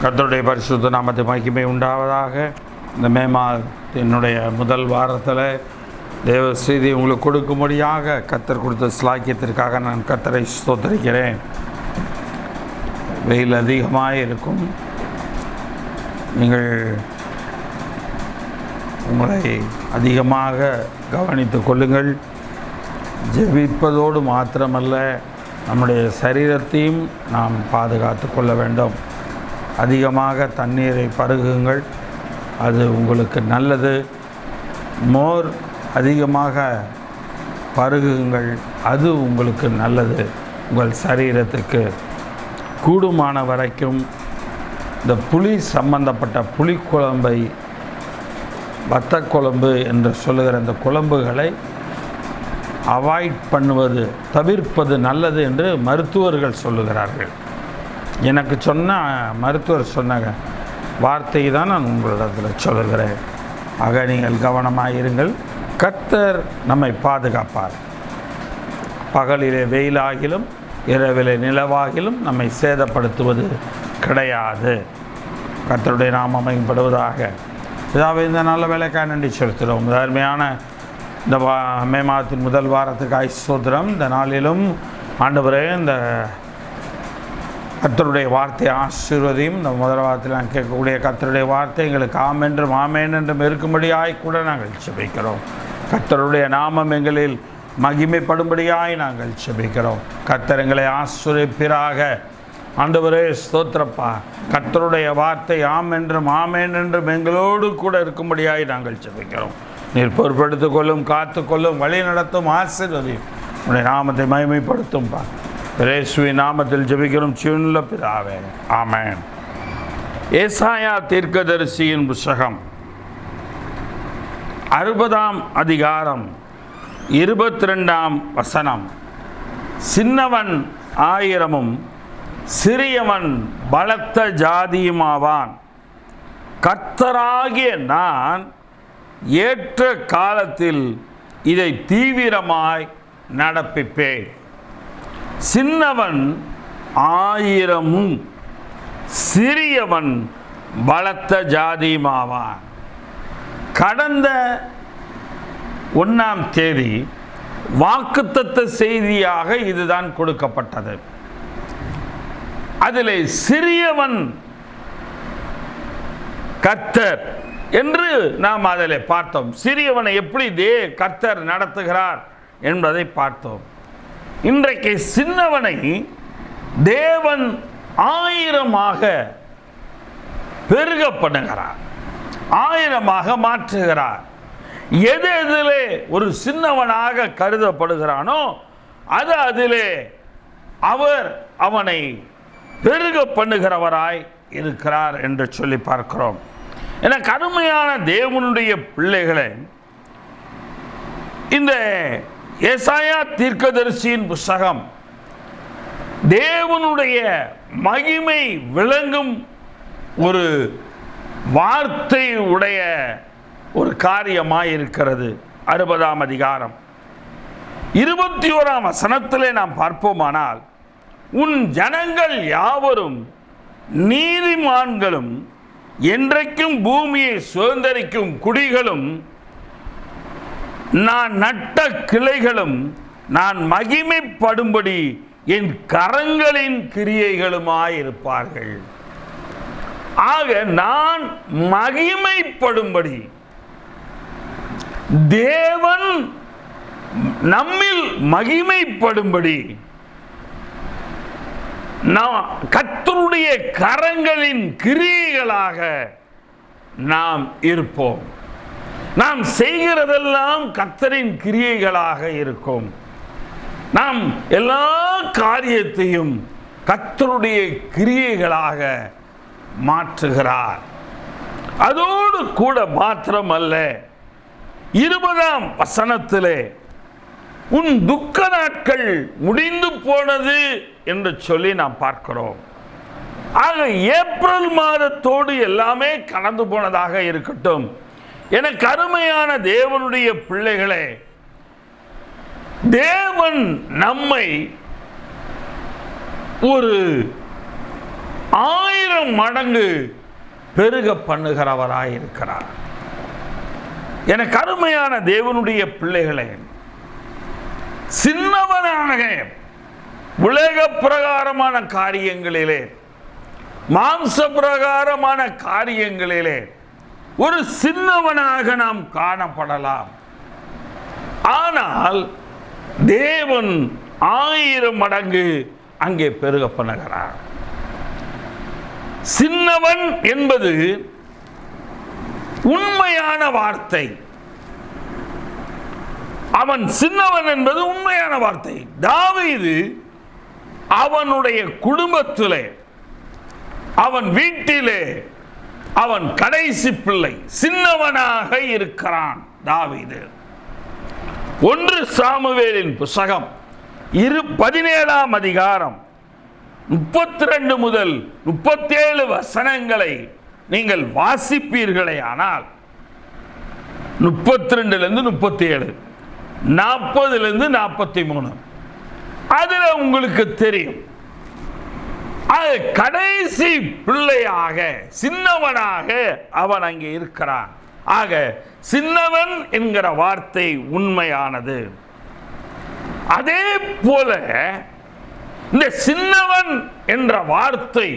கர்த்தருடைய பரிசுத்த நாமத்தை மகிமை உண்டாவதாக. இந்த மே மாதத்தினுடைய முதல் வாரத்தில் தேவ செய்தி உங்களுக்கு கொடுக்கும்படியாக கர்த்தர் கொடுத்த ஸ்லாக்கியத்திற்காக நான் கர்த்தரை ஸ்தோத்திரிக்கிறேன். வெயில் அதிகமாக இருக்கும். நீங்கள் உங்களை அதிகமாக கவனித்து கொள்ளுங்கள். ஜெபிப்பதோடு மாத்திரமல்ல, நம்முடைய சரீரத்தையும் நாம் பாதுகாத்து கொள்ள வேண்டும். அதிகமாக தண்ணீரை பருகுங்கள், அது உங்களுக்கு நல்லது. மோர் அதிகமாக பருகுங்கள், அது உங்களுக்கு நல்லது உங்கள் சரீரத்துக்கு. கூடுமான வரைக்கும் இந்த புளி சம்பந்தப்பட்ட புளிக்குழம்பை, வத்தக்குழம்பு என்று சொல்லுகிற இந்த குழம்புகளை அவாய்ட் பண்ணுவது, தவிர்ப்பது நல்லது என்று மருத்துவர்கள் சொல்லுகிறார்கள். எனக்கு சொன்ன மருத்துவர் சொன்ன வார்த்தை தான் நான் உங்களிடத்தில் சொல்லுகிறேன். ஆக நீங்கள் கவனமாக இருங்கள். கர்த்தர் நம்மை பாதுகாப்பார். பகலிலே வெயிலாகிலும் இரவிலே நிலவாகிலும் நம்மை சேதப்படுத்துவது கிடையாது. கர்த்தருடைய நாமம் மகிமைப்படுவதாக. இதாவே இந்த நல்ல வேலைக்காக நன்றி செலுத்துகிறோம். இந்த அருமையான இந்த மே மாதத்தின் முதல் வாரத்துக்கு ஸ்தோத்திரம். இந்த நாளிலும் ஆண்டவரே, இந்த கர்த்தருடைய வார்த்தையை ஆசீர்வதியும். இந்த முதல் வாரத்தில் நான் கேட்கக்கூடிய கர்த்தருடைய வார்த்தை எங்களுக்கு ஆமென்றும் ஆமேன் என்றும் இருக்கும்படியாய் கூட நாங்கள் செபிக்கிறோம். கர்த்தருடைய நாமம் எங்களில் மகிமைப்படும்படியாய் நாங்கள் செபிக்கிறோம். கர்த்தர் எங்களை ஆசீர்வதிப்பீராக. ஆண்டவரே ஸ்தோத்திரப்பா. கர்த்தருடைய வார்த்தை ஆம் என்றும் ஆமேன் என்றும் எங்களோடு கூட இருக்கும்படியாய் நாங்கள் செபிக்கிறோம். நீர் பொறுப்படுத்திக் கொள்ளும், காத்துக்கொள்ளும், வழி நடத்தும், ஆசீர்வதியும். உன்னுடைய நாமத்தை மகிமைப்படுத்தும்பா. இயேசுவின் நாமத்தில் ஜெபிக்கிறோம் ஜீவனுள்ள பிதாவே, ஆமென். ஏசாயா தீர்க்கதரிசியின் புத்தகம் 60ஆம் அதிகாரம் 22ஆம் வசனம். சின்னவன் 1000 சிறியவன் பலத்த ஜாதியுமாவான். கர்த்தராகிய நான் ஏற்ற காலத்தில் இதை தீவிரமாய் நடப்பிப்பேன். சின்னவன் 1000 சிறியவன் பலத்த ஜாதியுமாவான். கடந்த 1ஆம் தேதி வாக்குத்தத்த செய்தியாக இதுதான் கொடுக்கப்பட்டது. அதிலே சிறியவன் கர்த்தர் என்று நாம் அதில் பார்த்தோம். சிறியவனை எப்படி கர்த்தர் நடத்துகிறார் என்பதை பார்த்தோம். இன்றைக்கு சின்னவனை தேவன் 1000 பெருக பண்ணுகிறார், 1000 மாற்றுகிறார். எதிலே ஒரு சின்னவனாக கருதப்படுகிறானோ அது அதிலே அவர் அவனை பெருக பண்ணுகிறவராய் இருக்கிறார் என்று சொல்லி பார்க்கிறோம். என கடுமையான தேவனுடைய பிள்ளைகளை, இந்த ஏசாயா தீர்க்கதரிசியின் புத்தகம் தேவனுடைய மகிமை விளங்கும் ஒரு வார்த்தை உடைய ஒரு காரியமாய் இருக்கிறது. 60ஆம் அதிகாரம் 21ஆம் வசனத்திலே நாம் பார்ப்போமானால், உன் ஜனங்கள் யாவரும் நீதிமான்களும் என்றைக்கும் பூமியை சுதந்தரிக்கும் குடிகளும் நான் நட்ட கிளைகளும் நான் மகிமைப்படும்படி என் கரங்களின் கிரியைகளுமாயிருப்பார்கள். ஆக நான் மகிமைப்படும்படி, தேவன் நம்மில் மகிமைப்படும்படி கர்த்தருடைய கரங்களின் கிரியைகளாக நாம் இருப்போம். நாம் செய்கிறதெல்லாம் கர்த்தரின் கிரியைகளாக இருக்கும். நாம் எல்லா காரியத்தையும் கர்த்தருடைய கிரியைகளாக மாற்றுகிறார். அதோடு கூட மாத்திரமல்ல, 20ஆம் வசனத்திலே உன் துக்க நாட்கள் முடிந்து போனது என்று சொல்லி நாம் பார்க்கிறோம். ஆக ஏப்ரல் மாதத்தோடு எல்லாமே கடந்து போனதாக இருக்கட்டும். எனக்கு அருமையான தேவனுடைய பிள்ளைகளே, தேவன் நம்மை ஒரு 1000 மடங்கு பெருக பண்ணுகிறவராயிருக்கிறார். எனக்கு அருமையான தேவனுடைய பிள்ளைகளே, சின்னவனாக உலக பிரகாரமான காரியங்களிலே, மாம்ச பிரகாரமான காரியங்களிலே ஒரு சின்னவனாக நாம் காணப்படலாம். ஆனால் தேவன் 1000 மடங்கு அங்கே பெருக பண்ணுகிறார். சின்னவன் என்பது உண்மையான வார்த்தை. அவன் சின்னவன் என்பது உண்மையான வார்த்தை. தாவீது அவனுடைய குடும்பத்திலே, அவன் வீட்டிலே அவன் கடைசி பிள்ளை, சின்னவனாக இருக்கிறான் தாவீது. 1 சாமுவேலின் புத்தகம் 17ஆம் அதிகாரம் 32 முதல் 37 வசனங்களை நீங்கள் வாசிப்பீர்களே ஆனால், 32லிருந்து 37, 40லிருந்து 43, அதுல உங்களுக்கு தெரியும். அது கடைசி பிள்ளையாக, சின்னவனாக அவன் அங்கே இருக்கிறான். ஆக சின்னவன் என்கிற வார்த்தை உண்மையானது. அதே போல இந்த சின்னவன் என்ற வார்த்தை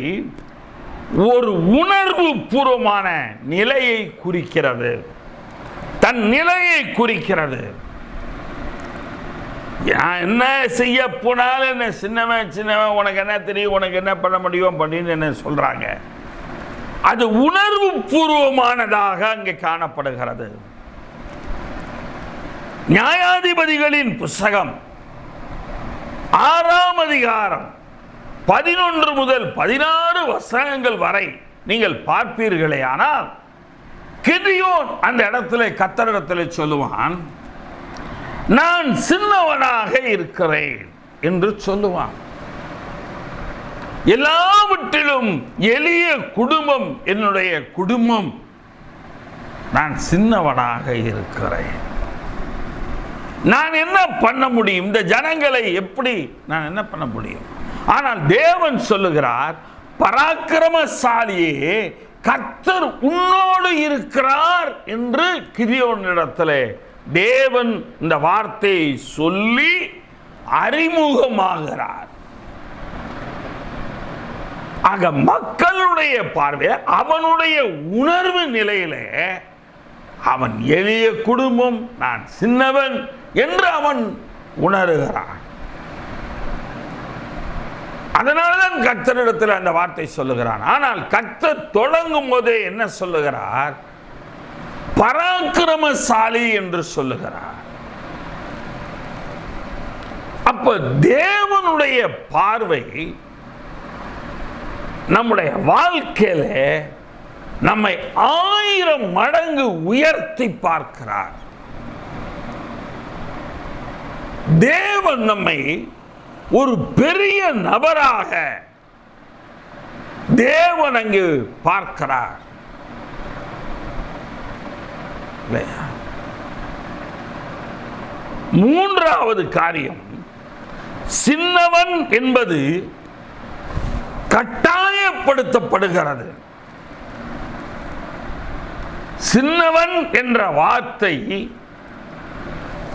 ஒரு உணர்வு பூர்வமான நிலையை குறிக்கிறது, தன் நிலையை குறிக்கிறது. என்ன செய்ய போனாலும் என்ன சின்னவன் சின்னவன், உனக்கு என்ன தெரியும், உனக்கு என்ன பண்ண முடியும் அப்படின்னு என்ன சொல்றாங்க. அது உணர்வு பூர்வமானதாக அங்கே காணப்படுகிறது. நியாயாதிபதிகளின் புத்தகம் 6ஆம் அதிகாரம் 11 முதல் 16 வசனங்கள் வரை நீங்கள் பார்ப்பீர்களே ஆனால், கிதியோன் அந்த இடத்துல கர்த்தரிடத்தில் சொல்லுவான், நான் சின்னவனாக இருக்கிறேன் என்று சொல்லுவான். எல்லாவற்றிலும் எளிய குடும்பம் என்னுடைய குடும்பம், நான் சின்னவனாக இருக்கிறேன். நான் என்ன பண்ண முடியும்? இந்த ஜனங்களை எப்படி நான் என்ன பண்ண முடியும்? ஆனால் தேவன் சொல்லுகிறார், பராக்கிரமசாலியே, கர்த்தர் உன்னோடு இருக்கிறார் என்று கிதியோனிடத்தில் தேவன் இந்த வார்த்தையை சொல்லி அறிமுகமாகிறார். ஆக மக்களுடைய பார்வை, அவனுடைய உணர்வு நிலையிலே அவன் எளிய குடும்பம், நான் சின்னவன் என்று அவன் உணர்கிறான். அதனால்தான் கர்த்தரிடத்தில் அந்த வார்த்தை சொல்லுகிறான். ஆனால் கர்த்தர் தொடங்கும் போதே என்ன சொல்லுகிறார்? பராக்கிரமசாலி என்று சொல்லுகிறார். அப்ப தேவனுடைய பார்வை நம்முடைய வாழ்க்கையில நம்மை 1000 மடங்கு உயர்த்தி பார்க்கிறார். தேவன் நம்மை ஒரு பெரிய நபராக தேவன் அங்கு பார்க்கிறார். மூன்றாவது காரியம், சின்னவன் என்பது கட்டாயப்படுத்தப்படுகிறது. சின்னவன் என்ற வார்த்தை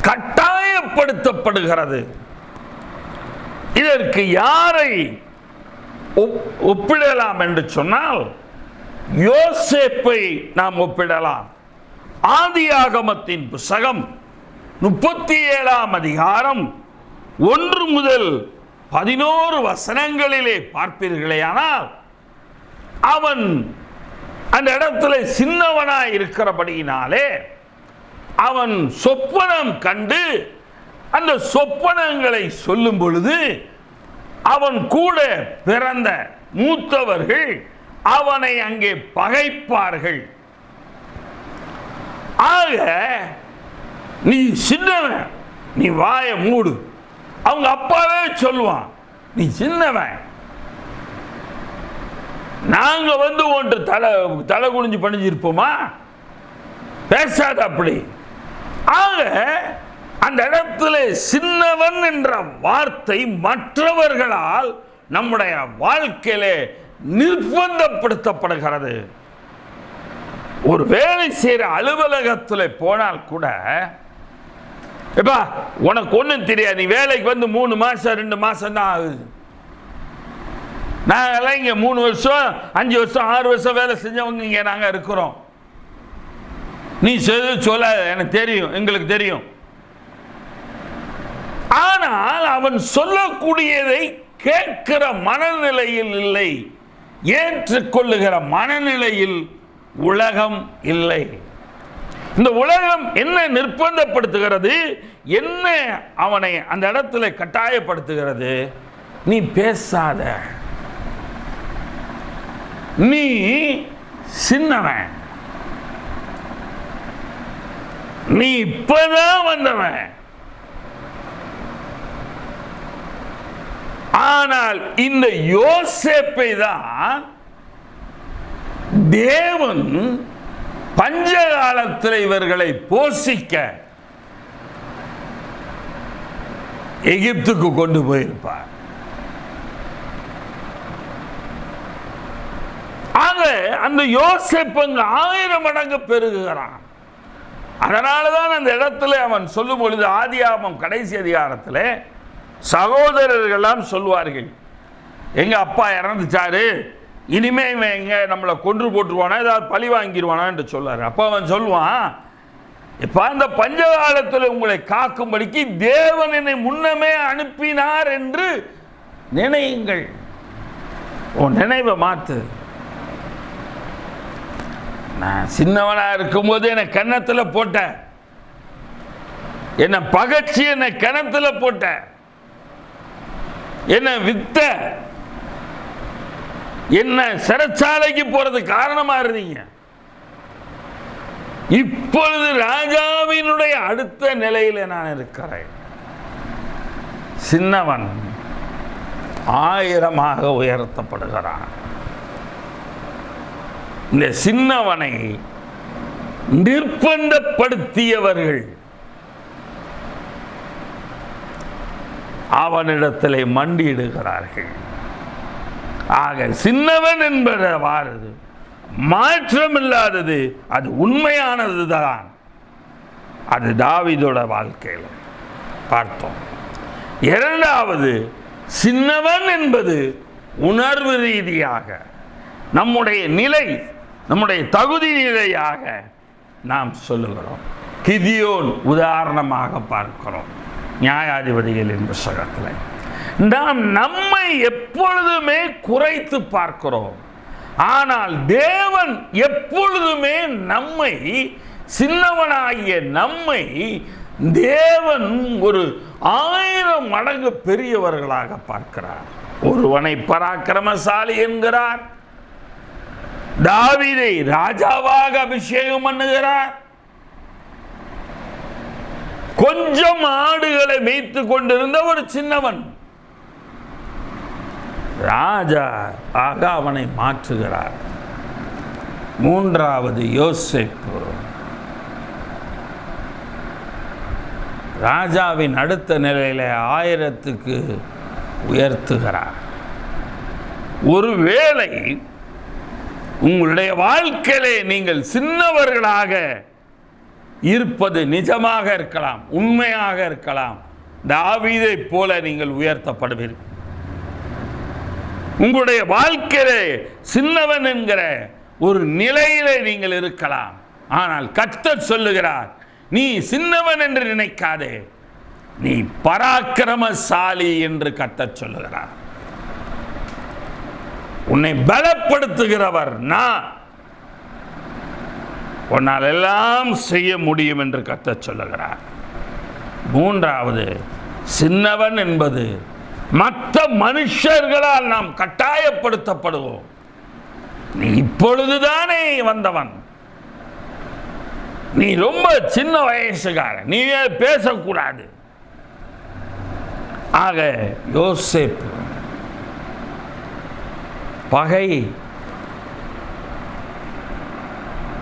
கட்டாயப்படுத்தப்படுகிறது. இதற்கு யாரை ஒப்பிடலாம் என்று சொன்னால், யோசேப்பை நாம் ஒப்பிடலாம். ஆதியாகமத்தின் புத்தகம் 37ஆம் அதிகாரம் 1 முதல் 11 வசனங்களிலே பார்ப்பீர்களே ஆனால், அவன் அந்த இடத்துல சின்னவனாய் இருக்கிறபடியினாலே அவன் சொப்பனம் கண்டு அந்த சொப்பனங்களை சொல்லும் பொழுது அவன் கூட பிறந்த மூத்தவர்கள் அவனை அங்கே பகைப்பார்கள். ஆக நீ சின்னவன், நீ வாயை மூடு. அவங்க அப்பாவே சொல்லுவான், நீ சின்னவன், நாங்க ஒன்று தலை குனிஞ்சு பணிஞ்சிருப்போமா, பேசாத அப்படி. ஆக அந்த இடத்துல சின்னவன் என்ற வார்த்தை மற்றவர்களால் நம்முடைய வாழ்க்கையில நிர்பந்தப்படுத்தப்படுகிறது. ஒரு வேலை செய்கிற அலுவலகத்தில் போனால் கூட, எப்பா உனக்கு ஒன்றும் தெரியாது, நீ வேலைக்கு வந்து 3 மாதம் 2 மாதம் தான் ஆகுது, நாங்கெல்லாம் இங்கே 3 வருஷம் 5 வருஷம் 6 வருஷம் வேலை செஞ்சவங்க இங்கே நாங்கள் இருக்கிறோம், நீ சொல்ல எனக்கு தெரியும், எங்களுக்கு தெரியும். ஆனால் அவன் சொல்லக்கூடியதை கேட்கிற மனநிலையில் இல்லை, ஏற்றுக்கொள்ளுகிற மனநிலையில் உலகம் இல்லை. இந்த உலகம் என்ன நிர்பந்தப்படுத்துகிறது, என்ன அவனை அந்த இடத்துல கட்டாயப்படுத்துகிறது? நீ பேசாத, நீ சின்னவன், நீ இப்பதான் வந்தவன். ஆனால் இந்த யோசேப்பை தான் தேவன் பஞ்சகாலத்தில் இவர்களை போஷிக்க எகிப்துக்கு கொண்டு போயிருப்பார். ஆக அந்த யோசேப்பு 1000 மடங்கு பெருகுகிறான். அதனாலதான் அந்த இடத்துல அவன் சொல்லும் பொழுது, ஆதியாகமம் கடைசி அதிகாரத்தில் சகோதரர்கள்லாம் சொல்வார்கள், எங்க அப்பா இறந்துச்சாரு, இனிமே இவன் எங்க நம்மளை கொன்று போட்டுருவானா, ஏதாவது பழி வாங்கிடுவானான்னு சொல்லுவார். அப்போ அவன் சொல்லுவான், இப்போ அந்த பஞ்சகாலத்தில் உங்களை காக்கும்படிக்கு தேவன் என்னை முன்னமே அனுப்பினார் என்று நினையுங்கள். உன் நினைவை மாற்று. நான் சின்னவனா இருக்கும்போது என்னை கன்னத்தில் போட்ட, என்னை பகச்சி என்னை கிணத்துல போட்ட, என்ன வித்த, என்ன சிறைச்சாலைக்கு போறது காரணமா இருந்தீங்க. இப்பொழுது ராஜாவினுடைய அடுத்த நிலையில் நான் இருக்கிறேன். சின்னவன் 1000ஆக உயர்த்தப்படுகிறான். இந்த சின்னவனை நிர்பந்தப்படுத்தியவர்கள் அவனிடத்திலே மண்டியிடுகிறார்கள். ஆக சின்னவன் என்பது மாற்றமில்லாதது, அது உண்மையானது தான். அது தாவீதோட வாழ்க்கையில் பார்த்தோம். இரண்டாவது, சின்னவன் என்பது உணர்வு ரீதியாக நம்முடைய நிலை, நம்முடைய தகுதி நிலையாக நாம் சொல்லுகிறோம். கிதியோன் உதாரணமாக பார்க்கிறோம் நியாயாதிபதிகளின் புத்தகத்தில். நாம் நம்மை எப்பொழுதுமே குறைத்து பார்க்கிறோம். ஆனால் தேவன் எப்பொழுதுமே நம்மை, சின்னவனாகிய நம்மை தேவன் ஒரு 1000 மடங்கு பெரியவர்களாக பார்க்கிறார். ஒருவனை பராக்கிரமசாலி என்கிறார், தாவீதை ராஜாவாக அபிஷேகம் பண்ணுகிறார். கொஞ்சம் ஆடுகளை மேய்த்து கொண்டிருந்த ஒரு சின்னவன் ராஜா ஆக அவனை மாற்றுகிறார். மூன்றாவது, யோசேப்பு ராஜாவின் அடுத்த நிலையில 1000க்கு உயர்த்துகிறார். ஒருவேளை உங்களுடைய வாழ்க்கையிலே நீங்கள் சின்னவர்களாக இருப்பது நிஜமாக இருக்கலாம், உண்மையாக இருக்கலாம். தாவீதை போல நீங்கள் உயர்த்தப்படுவீர்கள். உங்களுடைய வாழ்க்கையிலே சின்னவன் என்கிற ஒரு நிலையிலே நீங்கள் இருக்கலாம். ஆனால் கர்த்தர் சொல்லுகிறார், நீ சின்னவன் என்று நினைக்காதே, நீ பராக்கிரமசாலி என்று கர்த்தர் சொல்லுகிறார். உன்னை பலப்படுத்துகிறவர் நான், உன்னால் எல்லாம் செய்ய முடியும் என்று கர்த்தர் சொல்லுகிறார். மூன்றாவது, சின்னவன் என்பது மற்ற மனுஷர்களால் நாம் கட்டாயப்படுத்தப்படுவோம். நீ இப்பொழுதுதானே வந்தவன், நீ ரொம்ப சின்ன வயசுக்காரன், நீ பேசக்கூடாது. ஆக யோசேப்பு பகை,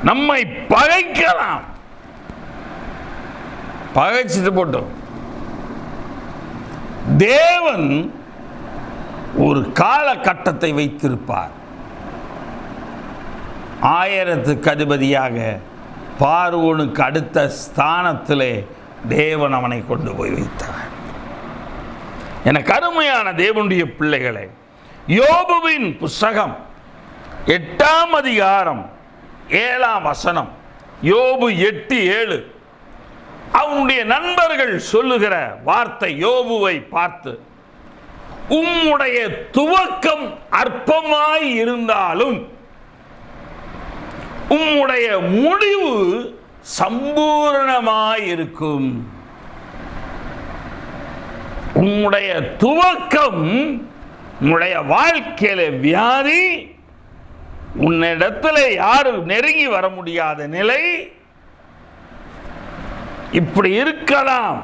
நம்மை பகைக்கலாம், பகைச்சிட்டு போட்டோம். தேவன் ஒரு காலகட்டத்தை வைத்திருப்பார். 1000க்கு அதிபதியாக பார்வோனுக்கு அடுத்த ஸ்தானத்திலே தேவன் அவனை கொண்டு போய் வைத்தார். எனக்கு அருமையான தேவனுடைய பிள்ளைகளை, யோபுவின் புஸ்தகம் 8ஆம் அதிகாரம் 7ஆம் வசனம், யோபு 8:7. அவனுடைய நண்பர்கள் சொல்லுகிற வார்த்தை யோபுவை பார்த்து, உம்முடைய துவக்கம் அற்பமாய் இருந்தாலும் உம்முடைய முடிவு சம்பூர்ணமாயிருக்கும். உம்முடைய துவக்கம், உன்னுடைய வாழ்க்கையில வியாதி, உன்னிடத்தில் யாரும் நெருங்கி வர முடியாத நிலை, இப்படி இருக்கலாம்,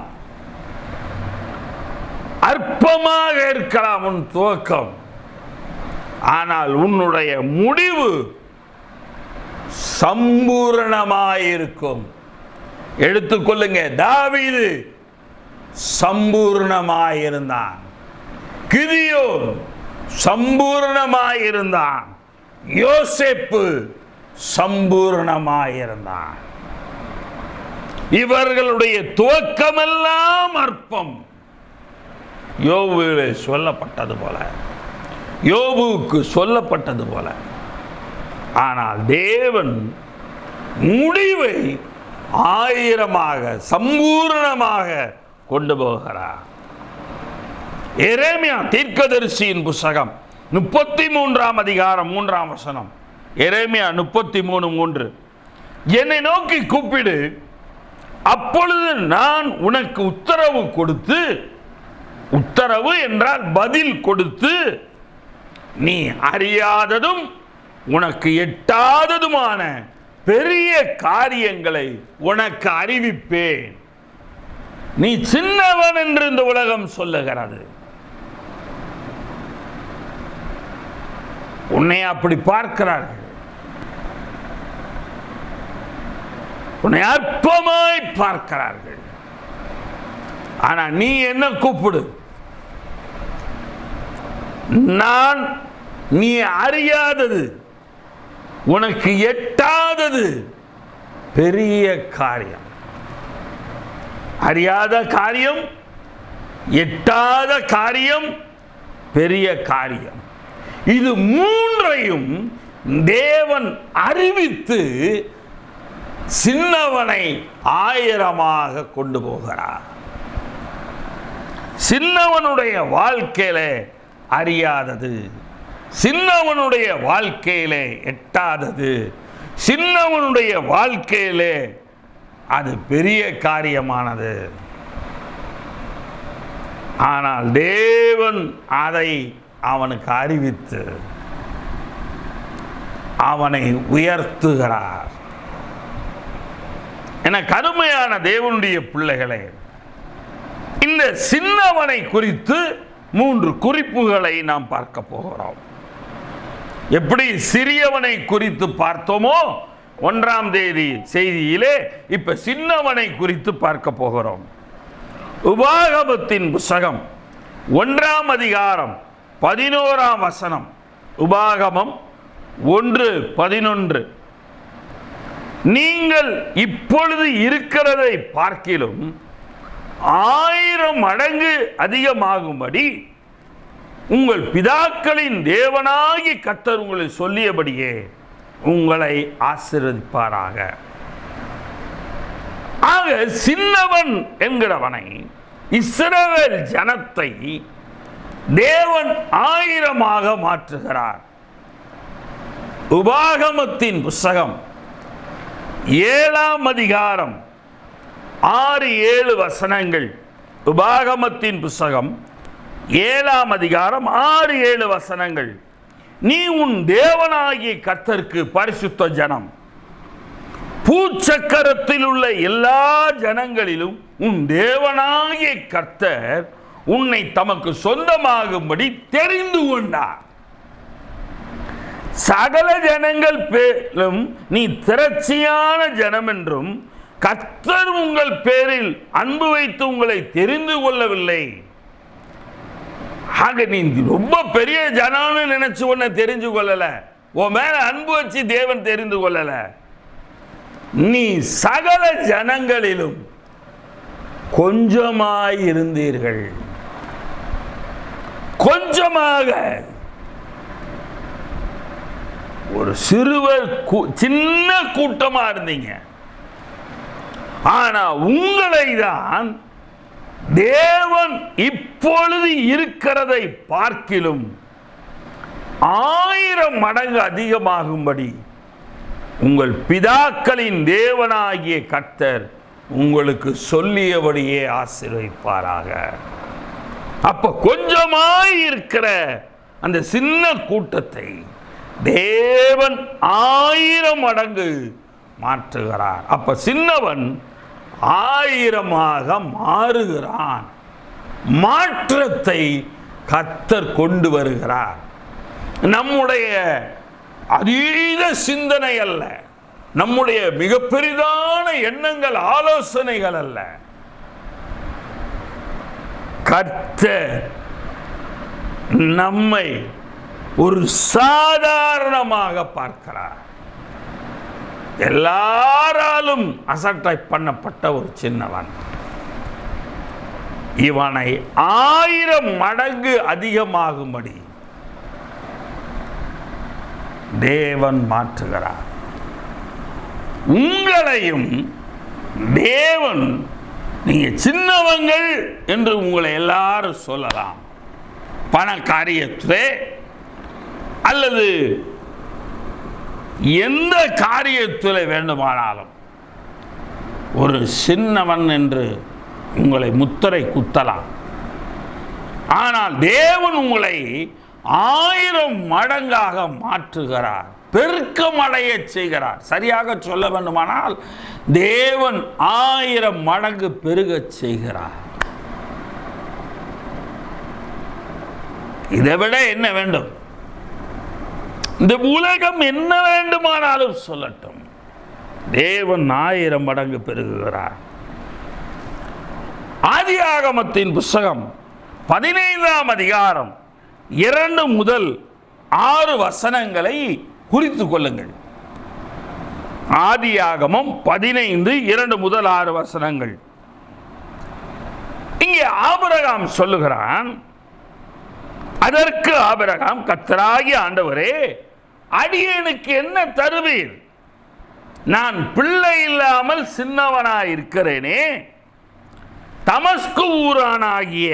அற்பமாக இருக்கலாம் உன் துவக்கம். ஆனால் உன்னுடைய முடிவு சம்பூர்ணமாயிருக்கும். எடுத்துக்கொள்ளுங்க, தாவீது சம்பூர்ணமாயிருந்தான், கிதியோன் சம்பூர்ணமாயிருந்தான், யோசேப்பு சம்பூர்ணமாயிருந்தான். இவர்களுடைய துவக்கமெல்லாம் அற்பம். யோபுவிலே சொல்லப்பட்டது போல, யோபுவுக்கு சொல்லப்பட்டது போல. ஆனால் தேவன் முடிவை 1000ஆக சம்பூர்ணமாக கொண்டு போகிறார். எரேமியா தீர்க்கதரிசியின் புஸ்தகம் 33ஆம் அதிகாரம் 3ஆம் வசனம். எரேமியா 33:3. என்னை நோக்கி கூப்பிடு, அப்பொழுது நான் உனக்கு உத்தரவு கொடுத்து, உத்தரவு என்றால் பதில் கொடுத்து, நீ அறியாததும் உனக்கு எட்டாததுமான பெரிய காரியங்களை உனக்கு அறிவிப்பேன். நீ சின்னவன் என்று இந்த உலகம் சொல்லுகிறது. உன்னை அப்படி பார்க்கிறார்கள், உன்னை அற்பமாய் பார்க்கிறார்கள். ஆனா நீ என்ன கூப்பிடு, நான் நீ அறியாதது, உனக்கு எட்டாதது பெரிய காரியம். அறியாத காரியம், எட்டாத காரியம், பெரிய காரியம். இது மூன்றையும் தேவன் அறிவித்து சின்னவனை 1000ஆக கொண்டு போகிறார். சின்னவனுடைய வாழ்க்கையில அறியாதது, சின்னவனுடைய வாழ்க்கையிலே எட்டாதது, சின்னவனுடைய வாழ்க்கையிலே அது பெரிய காரியமானது. ஆனால் தேவன் அதை அவனுக்கு அறிவித்து அவனை உயர்த்துகிறார். என கடுமையான தேவனுடைய பிள்ளைகளே, இந்த சின்னவனை குறித்து 3 குறிப்புகளை நாம் பார்க்க போகிறோம். எப்படி சிறியவனை குறித்து பார்த்தோமோ 1ஆம் தேதி செய்தியிலே, இப்ப சின்னவனை குறித்து பார்க்க போகிறோம். உபாகமத்தின் புஸ்தகம் 1ஆம் அதிகாரம் 11ஆம் வசனம். உபாகமம் 1:11. நீங்கள் இப்பொழுது இருக்கிறதை பார்க்கிலும் 1000 மடங்கு அதிகமாகும்படி உங்கள் பிதாக்களின் தேவனாகி கர்த்தர் உங்களை சொல்லியபடியே உங்களை ஆசீர்வதிப்பாராக. ஆக சின்னவன் என்கிறவனை, இஸ்ரவேல் ஜனத்தை தேவன் 1000ஆக மாற்றுகிறார். உபாகமத்தின் புஸ்தகம் 7ஆம் அதிகாரம் 6-7 வசனங்கள். உபாகமத்தின் புஸ்தகம் 7ஆம் அதிகாரம் 6-7 வசனங்கள். நீ உன் தேவனாகிய கர்த்தருக்கு பரிசுத்த ஜனம், பூச்சக்கரத்தில் உள்ள எல்லா ஜனங்களிலும் உன் தேவனாகிய கர்த்தர் உன்னை தமக்கு சொந்தமாகும்படி தெரிந்து கொண்டார். சகல ஜனங்கள் பேரும் நீ திரட்சியான ஜனம் என்றும் கர்த்தர் உங்கள் பேரில் அன்பு வைத்து உங்களை தெரிந்து கொள்ளவில்லை. ஆக நீ ரொம்ப பெரிய ஜனம்னு நினைச்சு உன்னை தெரிஞ்சு கொள்ளல, உன் மேல அன்பு வச்சு தேவன் தெரிந்து கொள்ளல. நீ சகல ஜனங்களிலும் கொஞ்சமாய் இருந்தீர்கள். கொஞ்சமாக ஒரு சிறுவர் சின்ன கூட்டமா இருந்தீங்க. ஆனா உங்களை தான் தேவன் இப்பொழுது இருக்கிறதை பார்க்கிலும் 1000 மடங்கு அதிகமாகும்படி உங்கள் பிதாக்களின் தேவனாகிய கர்த்தர் உங்களுக்கு சொல்லியபடியே ஆசீர்வதிப்பாராக. அப்ப கொஞ்சமாய் இருக்கிற அந்த சின்ன கூட்டத்தை தேவன் 1000 மடங்கு மாற்றுகிறார். அப்ப சின்னவன் 1000ஆக மாறுகிறான். மாற்றத்தை கர்த்தர் கொண்டு வருகிறார். நம்முடைய அதீத சிந்தனை அல்ல, நம்முடைய மிக பெரிதான எண்ணங்கள் ஆலோசனைகள் அல்ல. கர்த்தர் நம்மை ஒரு சாதாரணமாக பார்க்கிறார். எல்லாராலும் அசட்டை பண்ணப்பட்ட ஒரு சின்னவன் இவனை 1000 மடங்கு அதிகமாகும்படி தேவன் மாற்றுகிறார். உங்களையும் தேவன், நீங்க சின்னவங்கள் என்று உங்களை எல்லாரும் சொல்லலாம், பண காரியத்திலே அல்லது எந்த காரியத்தில் வேண்டுமானாலும் ஒரு சின்னவன் என்று உங்களை முத்திரை குத்தலாம். ஆனால் தேவன் உங்களை 1000 மடங்காக மாற்றுகிறார், பெருக்கமடைய செய்கிறார். சரியாக சொல்ல வேண்டுமானால் தேவன் 1000 மடங்கு பெருகச் செய்கிறார். இதை விட என்ன வேண்டும்? இந்த உலகம் என்ன வேண்டுமானாலும் சொல்லட்டும், தேவன் 1000 மடங்கு பெருகுகிறார். ஆதியாகமத்தின் புத்தகம் 15ஆம் அதிகாரம் 2 முதல் 6 வசனங்களை குறித்துக் கொள்ளுங்கள். ஆதியாகமம் 15 2 முதல் 6 வசனங்கள். இங்கே ஆபிரகாம் சொல்லுகிறான். அதற்கு ஆபிரகாம், கர்த்தராகிய ஆண்டவரே, அடியேனுக்கு என்ன தருவீர்? நான் பிள்ளை இல்லாமல் சின்னவனாய் இருக்கிறேனே. தமஸ்கு ஊரானாகிய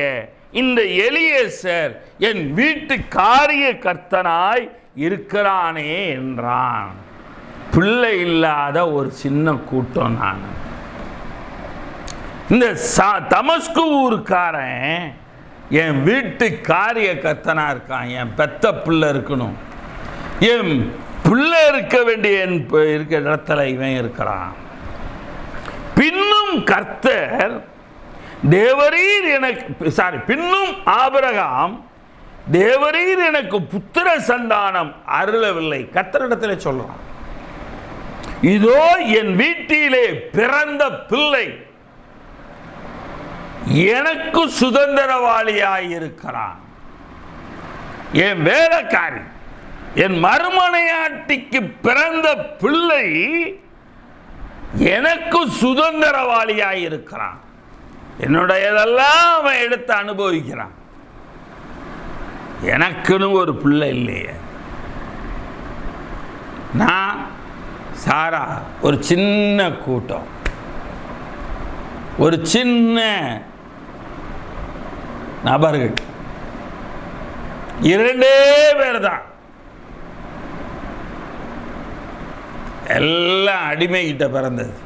இந்த எலியேசர் என் வீட்டு காரிய கர்த்தனாய் இருக்கிறானே என்றான். பிள்ளை இல்லாத ஒரு சின்ன கூட்டம். நான் இந்த தமஸ்கு ஊருக்காரன் என் வீட்டு காரிய கர்த்தனா இருக்கான். என் பெத்த பிள்ளை இருக்கணும், என் பிள்ளை இருக்க வேண்டிய இருக்கிற இடத்துல இவன் இருக்கிறான். பின்னும் கர்த்தர் தேவரீர் எனக்கு பின்னும் ஆபிரகாம், தேவரீர் எனக்கு புத்திர சந்தானம் அருளவில்லை. கர்த்தரிடத்தில் சொல்றான், இதோ என் வீட்டிலே பிறந்த பிள்ளை எனக்கு சுதந்திரவாளியாய் இருக்கிறான். என் வேலைக்காரி, என் மறுமனையாட்டிக்கு பிறந்த பிள்ளை எனக்கு சுதந்திரவாளியாய் இருக்கிறான். என்னுடையதெல்லாம் அவன் எடுத்து அனுபவிக்கிறான். எனக்குன்னு ஒரு பிள்ளை இல்லையே. நான் சாரா ஒரு சின்ன கூட்டம், ஒரு சின்ன நபர்கள், 2 பேர் தான். எல்லாம் அடிமை கிட்ட பிறந்தது.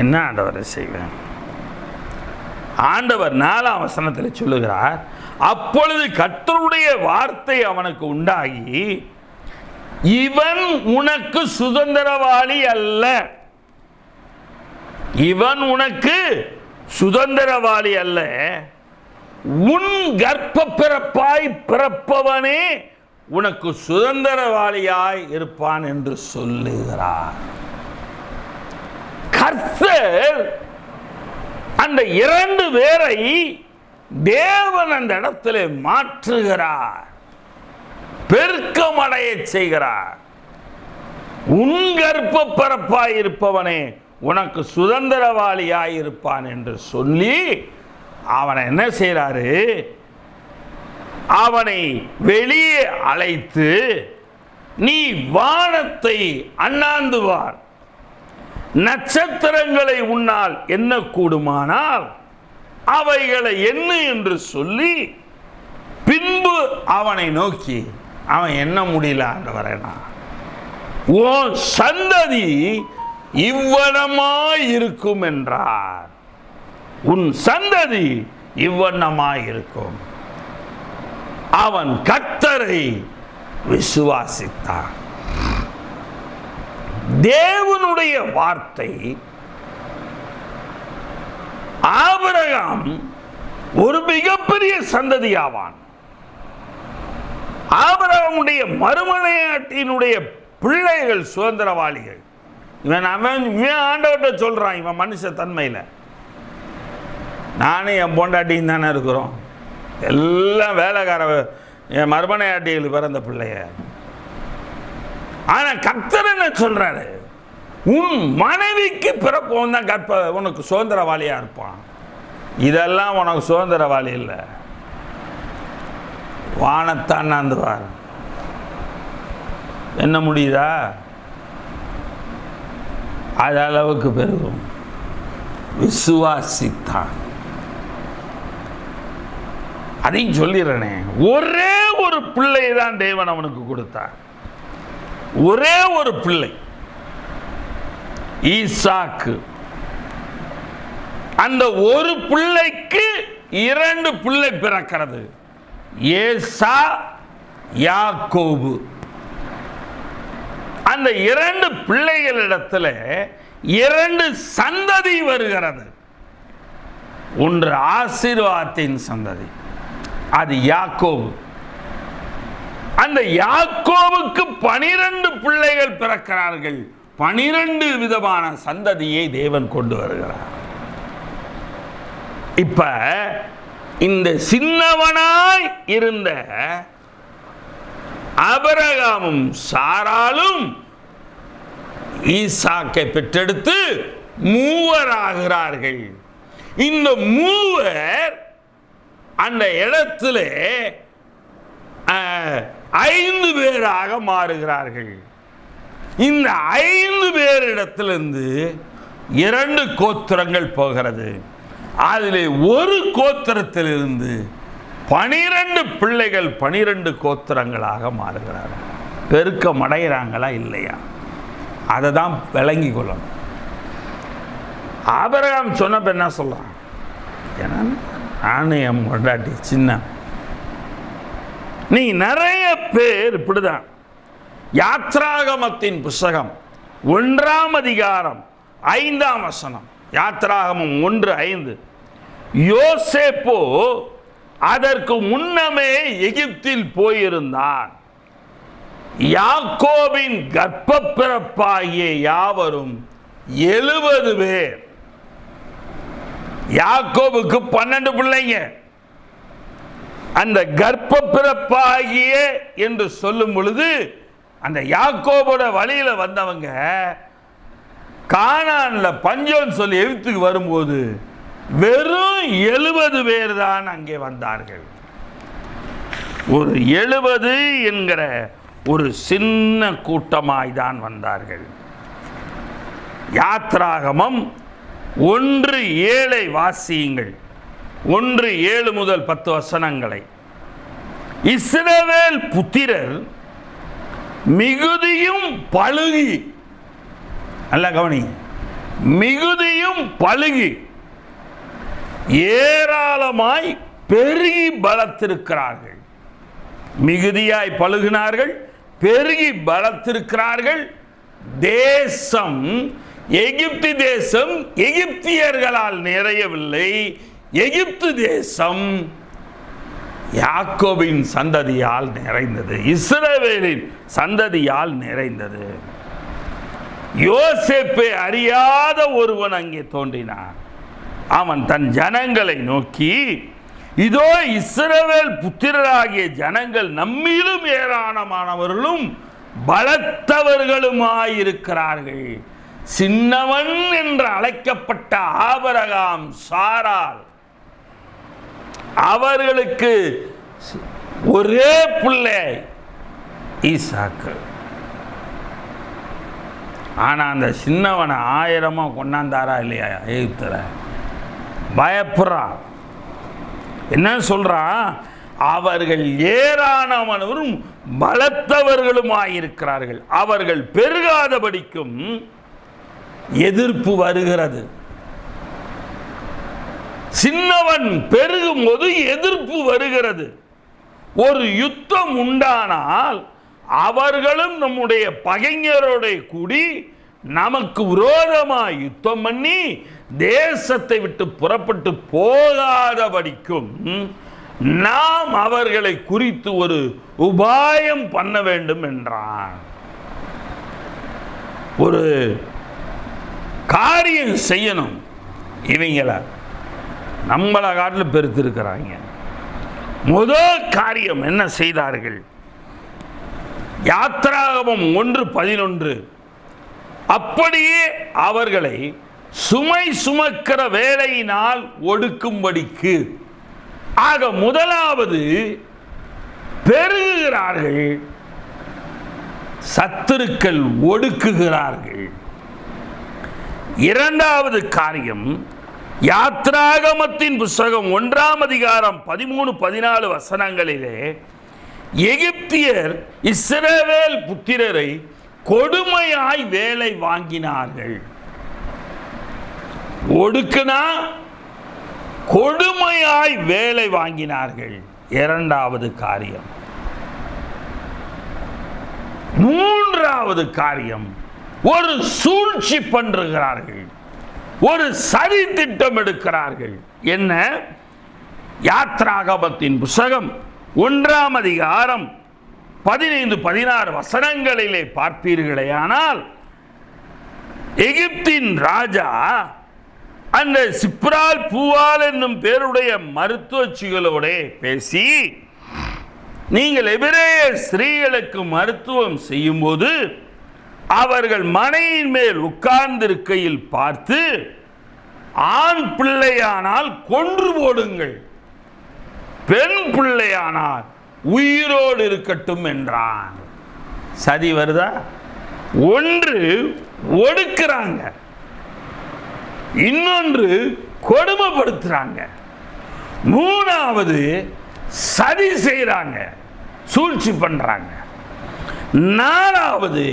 என்ன ஆண்டவர் செய்வேன்? ஆண்டவர் 4ஆம் வசனத்தில் சொல்லுகிறார், அப்பொழுது கர்த்தருடைய வார்த்தை அவனுக்கு உண்டாகி, இவன் உனக்கு சுதந்திரவாளி அல்ல, இவன் உனக்கு சுதந்திரவாளி அல்ல, உன் கர்ப்ப பிறப்பாய் பிறப்பவனே உனக்கு சுதந்திரவாளியாய் இருப்பான் என்று சொல்லுகிறார். கர்த்தர் அந்த 2 பேரை தேவன் அந்த இடத்திலே மாற்றுகிறார். பெருக்கமடைய செய்கிறார். உன் கர்ப்ப பரப்பாயிருப்பவனே உனக்கு சுதந்திரவாளியாயிருப்பான் என்று சொல்லி அவனை என்ன செய்கிறாரு? அவனை வெளியே அழைத்து, நீ வானத்தை அண்ணாந்துவார், நட்சத்திரங்களை உன்னால் என்ன கூடுமானால் அவைகளை என்ன என்று சொல்லி, பின்பு அவனை நோக்கி, அவன் என்ன முடியல ஆண்டவரேனா, உன் சந்ததி இவ்வனமாயிருக்கும் என்றார். உன் சந்ததி இவ்வனமாயிருக்கும். அவன் கர்த்தரை விசுவாசித்தான். தேவனுடைய வார்த்தை ஆபிரகாம் ஒரு மிகப்பெரிய சந்ததியாவான். ஆபிரகாமுடைய மறுமனையாட்டினுடைய பிள்ளைகள் சுதந்திரவாளிகள். இவன் ஆண்டவர்கிட்ட சொல்றான், இவன் மனுஷ தன்மையில் நானும் என் பொண்டாட்டியும் தானே இருக்கிறோம், எல்லாம் வேலைக்கார என் மறுமனையாட்டிகள் பிறந்த பிள்ளைய. ஆனா கர்த்தர் என்ன சொல்றாரு? உன் மனைவிக்கு பிறப்பவன் தான் உனக்கு சுதந்திரவாளியா இருப்பான். இதெல்லாம் உனக்கு சுதந்திரவாளி இல்லை. வானத்தான் அந்துவார். என்ன முடியுதா? அது அளவுக்கு பெருகும். விசுவாசித்தான். அதையும் சொல்லிடுறேனே, ஒரே ஒரு பிள்ளை தான் தேவன் அவனுக்கு கொடுத்தார். ஒரே ஒரு பிள்ளை, ஈசாக்கு. அந்த ஒரு பிள்ளைக்கு 2 பிள்ளை பிறக்கிறது, ஏசா, யாக்கோபு. அந்த 2 பிள்ளைகளிடத்தில் 2 சந்ததி வருகிறது. ஒன்று ஆசீர்வாதத்தின் சந்ததி, அது யாக்கோபு. அந்த யாக்கோபுக்கு 12 பிள்ளைகள் பிறக்கிறார்கள். 12 விதமான சந்ததியை தேவன் கொண்டு வருகிறார். இப்ப இந்த சின்னவனாய் இருந்த ஆபிரகாமும் சாராலும் ஈசாக்கை பெற்றெடுத்து 3 ஆகிறார்கள். இந்த 3 அந்த இடத்துல 5 பேராக மாறுகிறார்கள். இந்த 5 பேரிடத்திலிருந்து 2 கோத்திரங்கள் போகிறது. அதில் ஒரு கோத்திரத்திலிருந்து 12 பிள்ளைகள் 12 கோத்திரங்களாக மாறுகிறார்கள். பெருக்கம் அடைகிறாங்களா இல்லையா? அதை தான் விளங்கி கொள்ளணும். ஆபிரகாம் சொன்னப்ப என்ன சொல்லலாம்? ஏன்னா நானும் என் கொண்டாட்டி சின்ன, நீ நிறைய பேர் இப்படிதான். யாத்ராகமத்தின் புஸ்தகம் 1ஆம் அதிகாரம் 5ஆம் வசனம், யாத்ராகமம் 1:5, யோசேப்பு அதற்கு முன்னமே எகிப்தில் போயிருந்தான். யாக்கோபின் கர்ப்ப பிறப்பாகிய யாவரும் 70 பேர். யாக்கோபுக்கு 12 பிள்ளைங்க. அந்த கர்ப்ப பிறப்பாகிய என்று சொல்லும் பொழுது அந்த யாக்கோபோட வழியில வந்தவங்க கானான்ல பஞ்சம் சொல்லி எகிப்துக்கு வரும்போது வெறும் 70 பேர் தான் அங்கே வந்தார்கள். ஒரு 70 என்கிற ஒரு சின்ன கூட்டமாய் தான் வந்தார்கள். யாத்ராகமம் 1:7 வாசியுங்கள். 1:7 முதல் 10 வசனங்களை. இஸ்ரவேல் புத்திரர் மிகுதியும் பழுகி, நல்ல கவனி, மிகுதியும் பழுகி ஏராளமாய் பெருகி பலத்திருக்கிறார்கள். மிகுதியாய் பழுகினார்கள், பெருகி பலத்திருக்கிறார்கள். தேசம், எகிப்து தேசம் எகிப்தியர்களால் நிறையவில்லை. எகிப்து தேசம் யாக்கோபின் சந்ததியால் நிறைந்தது, இஸ்ரவேலின் சந்ததியால் நிறைந்தது. யோசேப்பை அறியாத ஒருவன் அங்கே தோன்றினான். அவன் தன் ஜனங்களை நோக்கி, இதோ இஸ்ரவேல் புத்திரராகிய ஜனங்கள் நம்மிலும் ஏராளமானவர்களும் பலத்தவர்களுமாயிருக்கிறார்கள். சின்னவன் என்று அழைக்கப்பட்ட ஆபிரகாம், சாராள், அவர்களுக்கு ஒரே பிள்ளை ஈசாக்கு. ஆனா அந்த சின்னவனை 1000 கொண்டாந்தாரா இல்லையா? எகிப்துல பயப்படுறான். என்ன சொல்றான்? அவர்கள் ஏராளமானவரும் பலத்தவர்களுமாயிருக்கிறார்கள், அவர்கள் பெருகாதபடிக்கும் எதிர்ப்பு வருகிறது. சின்னவன் பெருகும் போது எதிர்ப்பு வருகிறது. ஒரு யுத்தம் உண்டானால் அவர்களும் நம்முடைய பகைஞரோட கூடி நமக்கு விரோதமாக யுத்தம் பண்ணி தேசத்தை விட்டு புறப்பட்டு போகாதபடிக்கும் நாம் அவர்களை குறித்து ஒரு உபாயம் பண்ண வேண்டும் என்றான். ஒரு காரியம் செய்யணும். இவங்கள நம்மளை காட்டில் பெருத்திருக்கிறாங்க. முதல் காரியம் என்ன செய்தார்கள்? யாத்திராகமம் 1:11, அப்படியே அவர்களை சுமை சுமக்கிற வேலையினால் ஒடுக்கும்படிக்கு. ஆக முதலாவது பெருகுகிறார்கள், சத்துருக்கள் ஒடுக்குகிறார்கள். இரண்டாவது காரியம், யாத்ராகமத்தின் புஸ்தகம் 1ஆம் அதிகாரம் 13-14 வசனங்களிலே எகிப்தியர் இஸ்ரவேல் புத்திரரை கொடுமையாய் வேலை வாங்கினார்கள். ஒடுக்குனா கொடுமையாய் வேலை வாங்கினார்கள். இரண்டாவது காரியம். மூன்றாவது காரியம், ஒரு சூழ்ச்சி பண்ணுகிறார்கள், ஒரு சதி திட்டம் எடுக்கிறார்கள். என்ன? யாத்ராகமத்தின் புஸ்தகம் 1ஆம் அதிகாரம் 15-16 வசனங்களிலே பார்ப்பீர்களேயானால், எகிப்தின் ராஜா அந்த சிப்ரால் பூவால் என்னும் பேருடைய மருத்துவச்சிகளோட பேசி, நீங்கள் எபிரேய ஸ்திரீகளுக்கு மருத்துவம் செய்யும் போது அவர்கள் மனையின் மேல் உட்கார்ந்திருக்கையில் பார்த்து, ஆண் பிள்ளையானால் கொன்று போடுங்கள், பெண் பிள்ளையானால் உயிரோடு இருக்கட்டும் என்றான். சதி வருதா? ஒன்று ஒடுக்குறாங்க, இன்னொன்று கொடுமைப்படுத்துறாங்க, மூணாவது சதி செய்றாங்க, சூழ்ச்சி பண்றாங்க, நாலாவது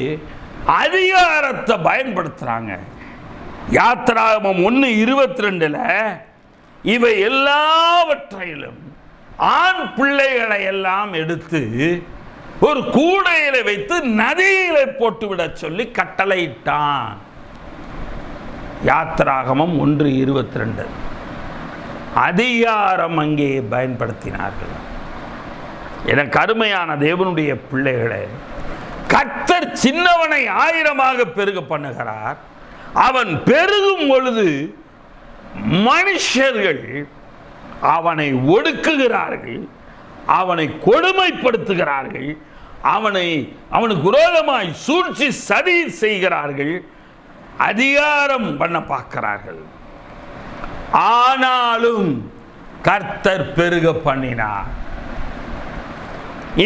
அதிகாரத்தை பயன்படுத்துறாங்க. யாத்ராகமம் 1:22 இவை எல்லாவற்றையிலும் ஆண் பிள்ளைகளை எல்லாம் எடுத்து ஒரு கூடையில வைத்து நதியில போட்டுவிட சொல்லி கட்டளையிட்டான். யாத்ராகமம் 1:22 அதிகாரம் அங்கே பயன்படுத்தினார்கள். எனக்கு அருமையான தேவனுடைய பிள்ளைகளே, கர்த்தர் சின்னவனை 1000 பெருக பண்ணுகிறார். அவன் பெருகும் பொழுது மனுஷர்கள் அவனை ஒடுக்குகிறார்கள், அவனை கொடுமைப்படுத்துகிறார்கள், அவனுக்கு விரோதமாய் சூழ்ச்சி சதி செய்கிறார்கள், அதிகாரம் பண்ண பார்க்கிறார்கள். ஆனாலும் கர்த்தர் பெருக பண்ணினார்.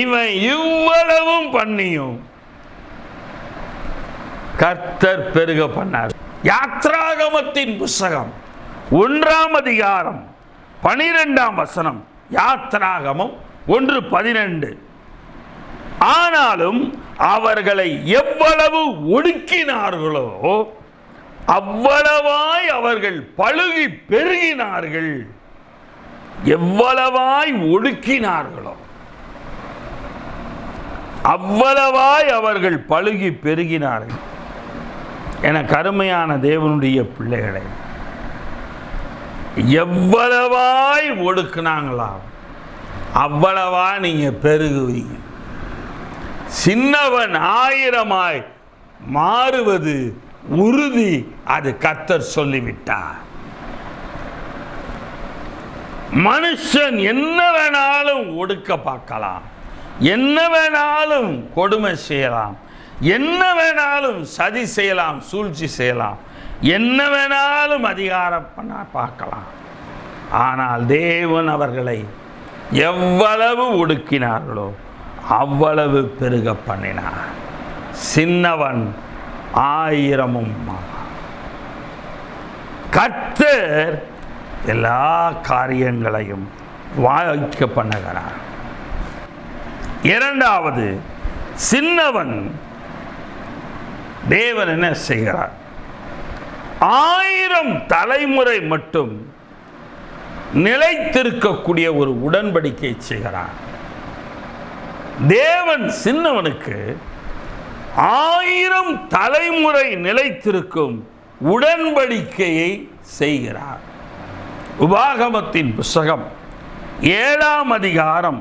இவன் இவ்வளவும் பண்ணியும் கர்த்தர் பெருக பண்ணார். யாத்ராகமத்தின் புஸ்தகம் 1ஆம் அதிகாரம் 12ஆம் வசனம், யாத்ராகமம் 1:12, ஆனாலும் அவர்களை எவ்வளவு ஒடுக்கினார்களோ அவ்வளவாய் அவர்கள் பலுகி பெருகினார்கள். எவ்வளவாய் ஒடுக்கினார்களோ அவ்வளவாய் அவர்கள் பலுகி பெருகினார்கள். என கருமையான தேவனுடைய பிள்ளைகளை, எவ்வளவாய் ஒடுக்குனாங்களா அவ்வளவா நீங்க பெருகுவீங்க. சின்னவன் 1000 மாறுவது உறுதி. அது கர்த்தர் சொல்லிவிட்டார். மனுஷன் என்ன வேணாலும் ஒடுக்க பார்க்கலாம், என்ன வேணாலும் கொடுமை செய்யலாம், என்ன வேணாலும் சதி செய்யலாம், சூழ்ச்சி செய்யலாம், என்ன வேணாலும் அதிகாரம் பண்ண பார்க்கலாம். ஆனால் தேவன் அவர்களை எவ்வளவு ஒடுக்கினார்களோ அவ்வளவு பெருக பண்ணினார். சின்னவன் 1000 கர்த்தர் எல்லா காரியங்களையும் வாய்க்க பண்ணுகிறார். இரண்டாவது, சின்னவன் தேவன் என்ன செய்கிறார்? 1000 தலைமுறை மட்டும் நிலைத்திருக்கக்கூடிய ஒரு உடன்படிக்கை செய்கிறார். தேவன் சின்னவனுக்கு 1000 தலைமுறை நிலைத்திருக்கும் உடன்படிக்கையை செய்கிறார். உபாகமத்தின் புஸ்தகம் 7ஆம் அதிகாரம்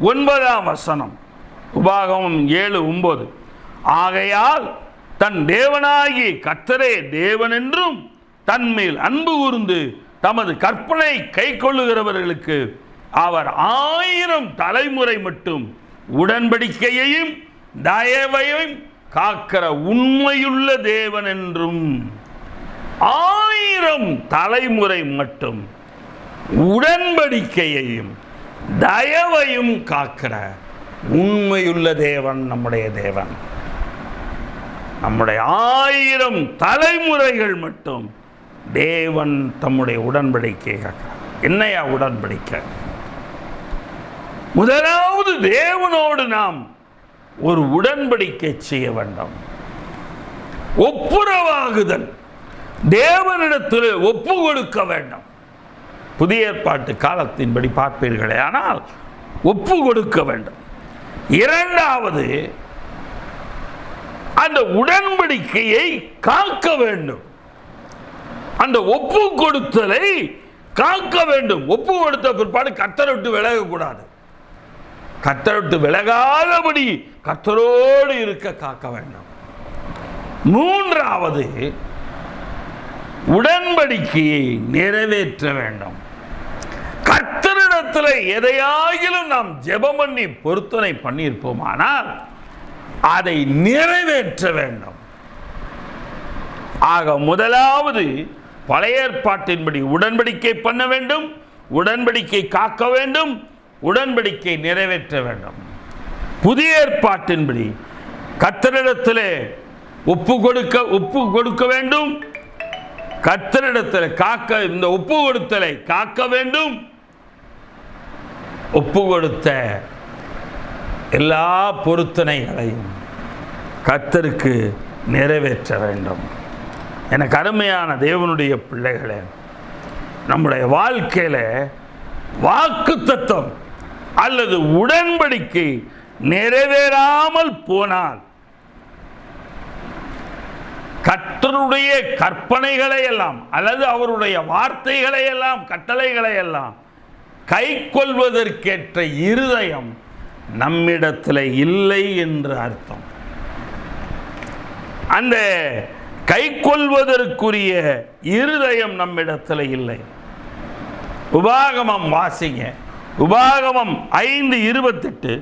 9ஆம் வசனம். உபாகமம் 7:9. ஆகையால் தன் தேவனாகிய கர்த்தரே தேவன் என்றும் தன்மேல் அன்பு கூர்ந்து தமது கற்பனை கை கொள்ளுகிறவர்களுக்கு அவர் 1000 தலைமுறை மட்டும் உடன்படிக்கையையும் தயவையும் காக்கிற உண்மையுள்ள தேவன் என்றும். 1000 தலைமுறை மட்டும் உடன்படிக்கையையும் தயவையும் காக்கிற உண்மையுள்ள தேவன் நம்முடைய தேவன். நம்முடைய 1000 தலைமுறைகள் மட்டும் தேவன் தம்முடைய உடன்படிக்கை காக்கிறார். என்னையா உடன்படிக்கை? முதலாவது தேவனோடு நாம் ஒரு உடன்படிக்கை செய்ய வேண்டும். ஒப்புரவாகுதல், தேவனிடத்தில் ஒப்பு கொடுக்க வேண்டும். புதிய ஏற்பாட்டு காலத்தின்படி பார்ப்பீர்களே, ஆனால் ஒப்பு கொடுக்க வேண்டும். இரண்டாவது, அந்த உடன்படிக்கையை காக்க வேண்டும். அந்த ஒப்பு கொடுத்தலை காக்க வேண்டும். ஒப்பு கொடுத்த பிற்பாடு கர்த்தரை விட்டு விலகக்கூடாது. கர்த்தரை விட்டு விலகாதபடி கர்த்தரோடு இருக்க காக்க வேண்டும். மூன்றாவது, உடன்படிக்கையை நிறைவேற்ற வேண்டும். கர்த்தரிடத்தில் எதையாகிலும் நாம் ஜெபம் பண்ணி பொருத்தனை பண்ணியிருப்போமானால் அதை நிறைவேற்ற வேண்டும். ஆக முதலாவது பழைய ஏற்பாட்டின்படி உடன்படிக்கை பண்ண வேண்டும், உடன்படிக்கை காக்க வேண்டும், உடன்படிக்கை நிறைவேற்ற வேண்டும். புதிய ஏற்பாட்டின்படி கர்த்தரிடத்தில் ஒப்பு கொடுக்க வேண்டும், கர்த்தரிடத்தில் காக்க, இந்த ஒப்பு கொடுத்தலை காக்க வேண்டும், ஒப்பு கொடுத்த எல்லா பொருத்தனைகளையும் கர்த்தருக்கு நிறைவேற்ற வேண்டும். எனக்கு அருமையான தேவனுடைய பிள்ளைகளே, நம்முடைய வாழ்க்கையில் வாக்குத்தத்தம் அல்லது உடன்படிக்கை நிறைவேறாமல் போனால் கர்த்தருடைய கற்பனைகளை எல்லாம் அல்லது அவருடைய வார்த்தைகளை எல்லாம் கட்டளைகளை எல்லாம் கை கொள்வதற்கேற்ற இருதயம் நம்மிடத்தில் இல்லை என்று அர்த்தம். அந்த கை கொள்வதற்குரிய இருதயம் நம்மிடத்தில் இல்லை. உபாகமம் வாசிங்க. உபாகமம் 5:28.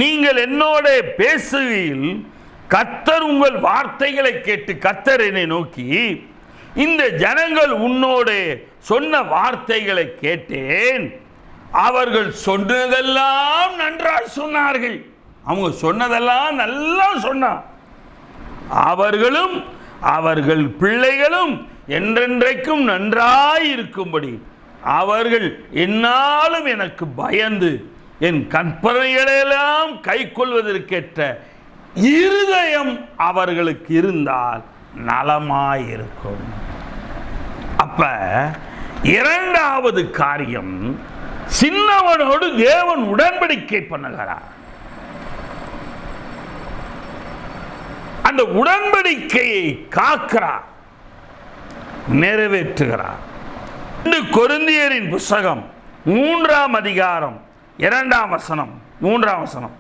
நீங்கள் என்னோட பேசுகையில் கர்த்தர் உங்கள் வார்த்தைகளை கேட்டு, கர்த்தர் என்னை நோக்கி, இந்த ஜனங்கள் உன்னோடு சொன்ன வார்த்தைகளை கேட்டேன், அவர்கள் சொன்னதெல்லாம் நன்றாக சொன்னார்கள். அவங்க சொன்னதெல்லாம் நல்லா சொன்னார். அவர்களும் அவர்கள் பிள்ளைகளும் என்றென்றைக்கும் நன்றாய் இருக்கும்படி அவர்கள் என்னாலும் எனக்கு பயந்து என் கற்பனைகளெல்லாம் கை கொள்வதற்கேற்ற இருதயம் அவர்களுக்கு இருந்தால் நலமாயிருக்கும். அப்ப இரண்டாவது காரியம், சின்னவனோடு தேவன் உடன்படிக்கை பண்ணுகிறார். அந்த உடன்படிக்கையை காக்கிறார், நிறைவேற்றுகிறார். கொரிந்தியரின் புஸ்தகம் 3ஆம் அதிகாரம் 2ஆம் வசனம் 3ஆம் வசனம்.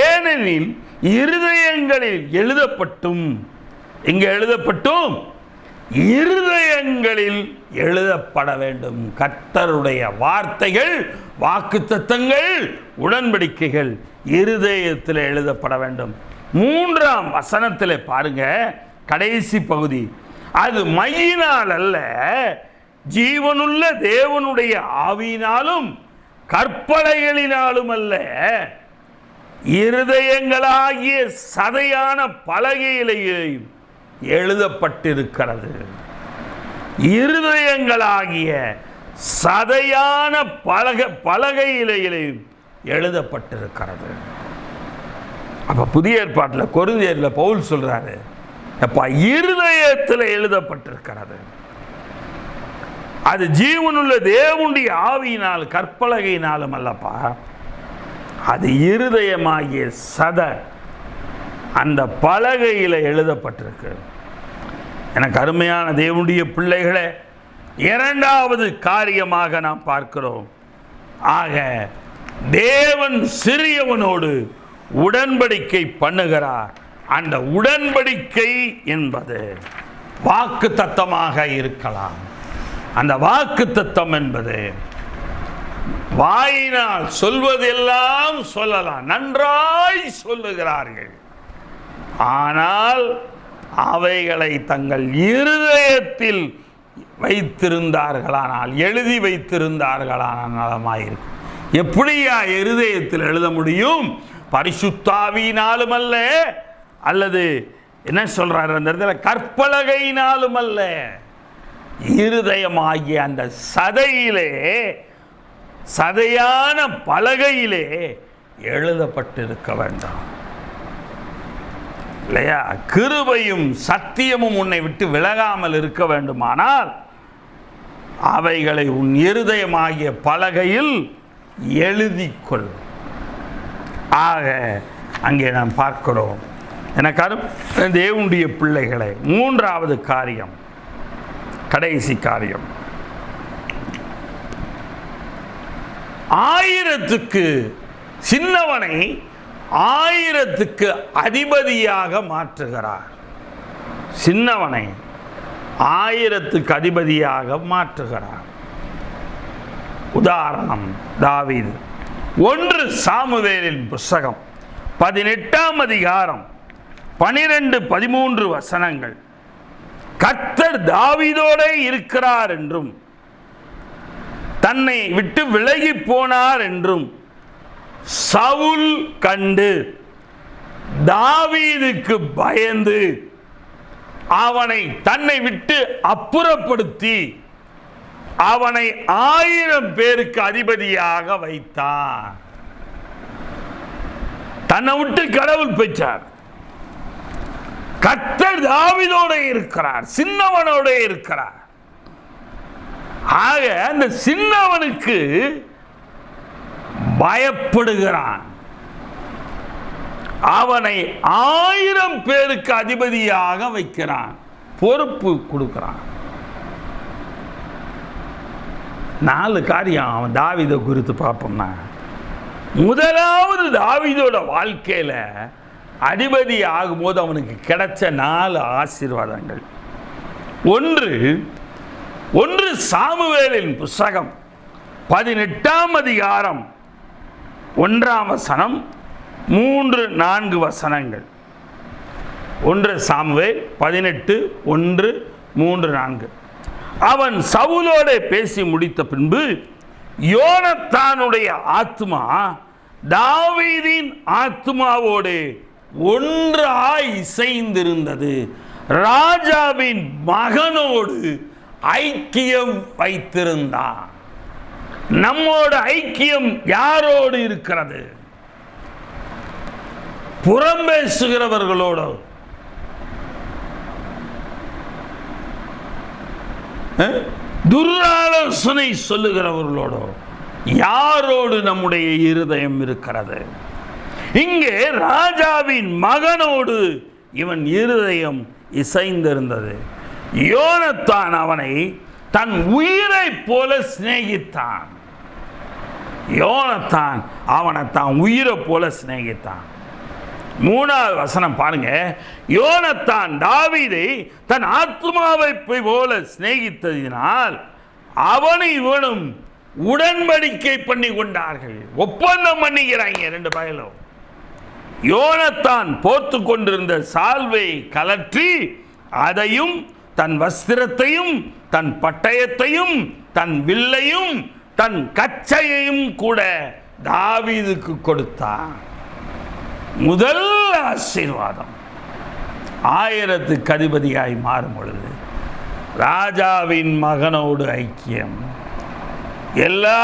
ஏனெனில் இருதயங்களில் எழுதப்பட்டும், இங்கே எழுதப்பட்டும் இருதயங்களில் எழுதப்பட வேண்டும். கர்த்தருடைய வார்த்தைகள், வாக்குத்தத்தங்கள், உடன்படிக்கைகள் இருதயத்தில் எழுதப்பட வேண்டும். 3ஆம் வசனத்தில் பாருங்க, கடைசி பகுதி, அது மையினால் அல்ல, ஜீவனுள்ள தேவனுடைய ஆவியினாலும் கற்பனைகளினாலும் அல்ல, இருதயங்களாகிய சதையான பலகையிலேயும் எழுதப்பட்டிருக்கிறது. இருதயங்களாகிய சதையான பலகையிலேயும் எழுதப்பட்டிருக்கிறது. அப்ப புதிய ஏற்பாட்டில் கொரிந்தியரில் பவுல் சொல்றாரு, அப்பா இருதயத்தில் எழுதப்பட்டிருக்கிறது. அது ஜீவனுள்ள தேவனுடைய ஆவியினால் கற்பலகையினாலும் அல்லப்பா, அது இருதயமாகிய சதை அந்த பலகையில் எழுதப்பட்டிருக்கு. எனக்கு அருமையான தேவனுடைய பிள்ளைகளே, 2வது காரியமாக நாம் பார்க்கிறோம். ஆக தேவன் சிறியவனோடு உடன்படிக்கை பண்ணுகிறார். அந்த உடன்படிக்கை என்பது வாக்கு தத்தமாக இருக்கலாம். அந்த வாக்கு தத்தம் என்பது வாயினால் சொல்வதெல்லாம் சொல்லலாம், நன்றாய் சொல்லுகிறார்கள். ஆனால் அவைகளை தங்கள் இருதயத்தில் வைத்திருந்தார்களானால், எழுதி வைத்திருந்தார்களானால் நலமாயிருக்கும். எப்படியா இருதயத்தில் எழுத முடியும்? பரிசுத்தாவியினாலும் அல்ல, அல்லது என்ன சொல்றாரு அந்த இடத்துல, கற்பலகையினாலும் அல்ல, இருதயமாகிய அந்த சதையிலே, சதையான பலகையிலே எழுதப்பட்டிருக்க வேண்டாம் இல்லையா? கிருபையும் சத்தியமும் உன்னை விட்டு விலகாமல் இருக்க வேண்டுமானால் அவைகளை உன் இருதயமாகிய பலகையில் எழுதிக்கொள். ஆக அங்கே நாம் பார்க்கிறோம். எனக்கு தேவனுடைய பிள்ளைகளை, 3வது காரியம், கடைசி காரியம், 1000க்கு சின்னவனை 1000க்கு அதிபதியாக மாற்றுகிறார். சின்னவனை 1000க்கு அதிபதியாக மாற்றுகிறார். உதாரணம் தாவீது. 1 சாமுவேலின் புஸ்தகம் 18ஆம் அதிகாரம் 12-13 வசனங்கள். கர்த்தர் தாவீதோடு இருக்கிறார் என்றும் தன்னை விட்டு விலகி போனார் என்றும் சவுல் கண்டு தாவீதுக்கு பயந்து அவனை தன்னை விட்டு அப்புறப்படுத்தி அவனை 1000 பேருக்கு அதிபதியாக வைத்தார். தன்னை விட்டு கடவுள் பெற்றார். கர்த்தர் தாவீதோடு இருக்கிறார், சின்னவனோடு இருக்கிறார். ஆக அந்த சின்னவனுக்கு பயப்படுகிறான். அவனை 1000 பேருக்கு அதிபதியாக வைக்கிறான், பொறுப்பு கொடுக்கிறான். 4 காரியம் அவன் தாவீதை குறித்து பார்ப்போம்னா, முதலாவது தாவீதோட வாழ்க்கையில் அதிபதி ஆகும்போது அவனுக்கு கிடைச்ச 4 ஆசீர்வாதங்கள். 1 சாமுவேலின் புஸ்தகம் 18ஆம் அதிகாரம் 1ஆம் வசனம், 3-4 வசனங்கள். 1 சாமுவேல் 18:1-3-4. அவன் சவுலோடு பேசி முடித்த பின்பு யோனத்தானுடைய ஆத்துமா தாவீதின் ஆத்துமாவோடு ஒன்றாய் இசைந்திருந்தது. ராஜாவின் மகனோடு ஐக்கியம் வைத்திருந்தான். நம்மோட ஐக்கியம் யாரோடு இருக்கிறது? புறம் பேசுகிறவர்களோடு, துராலோசனை சொல்லுகிறவர்களோடு, யாரோடு நம்முடைய இருதயம் இருக்கிறது? இங்கே ராஜாவின் மகனோடு இவன் இருதயம் இசைந்திருந்தது. யோனத்தான் அவனை தன் உயிரை போல சிநேகித்தான். யோனத்தான் அவனை தான் உயிரை போல சிநேகித்தான். 3வது வசனம் பாருங்க. யோனத்தான் தாவீதை தன் ஆத்மாவை போல சிநேகித்ததினால் அவனும் இவனும் உடன்படிக்கை பண்ணி கொண்டார்கள். ஒப்பந்தம் பண்ணிக்கிறாங்க 2 பயலும். யோனத்தான் போர்த்து கொண்டிருந்த சால்வை கலற்றி அதையும் தன் வஸ்திரத்தையும் தன் பட்டயத்தையும் தன் வில்லையும் தன் கச்சையையும் கூட தாவீதுக்கு கொடுத்தான். முதல் ஆசீர்வாதம் 1000க்கு அதிபதியாய் மாறும் பொழுது ராஜாவின் மகனோடு ஐக்கியம். எல்லா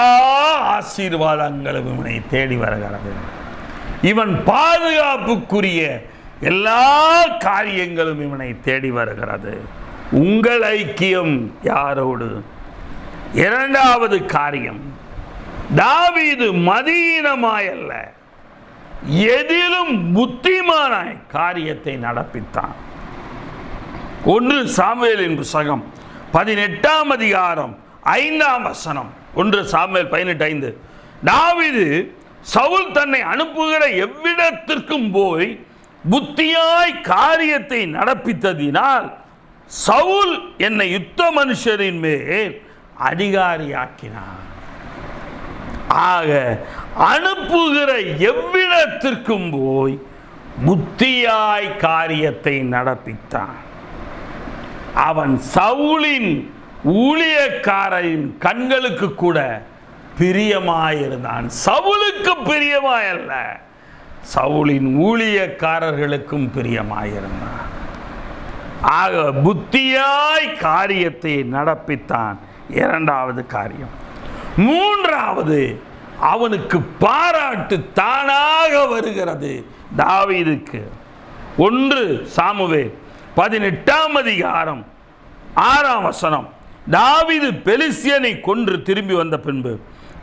ஆசீர்வாதங்களும் இவனை தேடி வருகிறது. இவன் பாதுகாப்புக்குரிய எல்லா காரியங்களும் இவனை தேடி வருகிறது. உங்கள் ஐக்கியம் யாரோடு? 2வது காரியம், தாவீது மதீனமாயல்ல, எதிலும் புத்திமானாய் காரியத்தை நடப்பித்தான். 1 சாமுவேலின் புத்தகம் 18ஆம் அதிகாரம் 5ஆம் வசனம். 1 சாமுவேல் 18:5. தாவீது சவுல் தன்னை அனுப்புகிற எவ்விடத்திற்கும் போய் புத்தியாய் காரியத்தை நடப்பித்ததினால் சவுல் என்னை யுத்த மனுஷரின் மேல் அதிகாரியாக்கினார். ஆக அனுப்புகிற எவ்விடத்திற்கும் போய் புத்தியாய் காரியத்தை நடப்பித்தான். அவன் சவுலின் ஊழியக்காரரின் கண்களுக்கு கூட பிரியமாயிருந்தான். சவுலுக்கு பிரியமாயல்ல, சவுலின் ஊழியக்காரர்களுக்கும் பிரியமாயிருந்தான். ஆக புத்தியாய் காரியத்தை நடப்பித்தான். 2வது காரியம். 3வது, அவனுக்கு பாராட்டு தானாக வருகிறது தாவீதுக்கு. 1 சாமுவேல் 18ஆம் அதிகாரம் 6ஆம் வசனம். தாவீது பெலிஸ்தியனை கொன்று திரும்பி வந்த பின்பு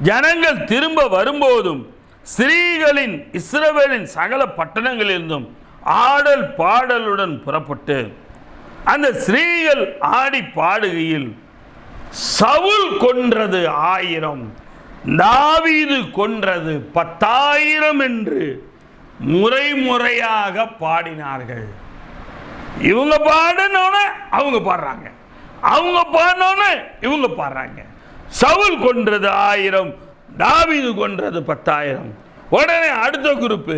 ஜனங்கள் திரும்ப வரும்போதும் ஸ்திரீகளின் இஸ்ரவேலின் சகல பட்டணங்களிலிருந்தும் ஆடல் பாடலுடன் புறப்பட்டு அந்த ஸ்திரீகள் ஆடி பாடுகையில் சவுல் கொன்றது 1000, தாவீது கொன்றது 10,000 என்று முறையாக பாடினார்கள். இவங்க பாடனோன்னு அவங்க பாடுறாங்க, அவங்க பாடனோன்னு இவங்க பாடுறாங்க. சவுல் கொன்றது 1000, தாவீது கொன்றது 10,000. உடனே அடுத்த குரூப்பு,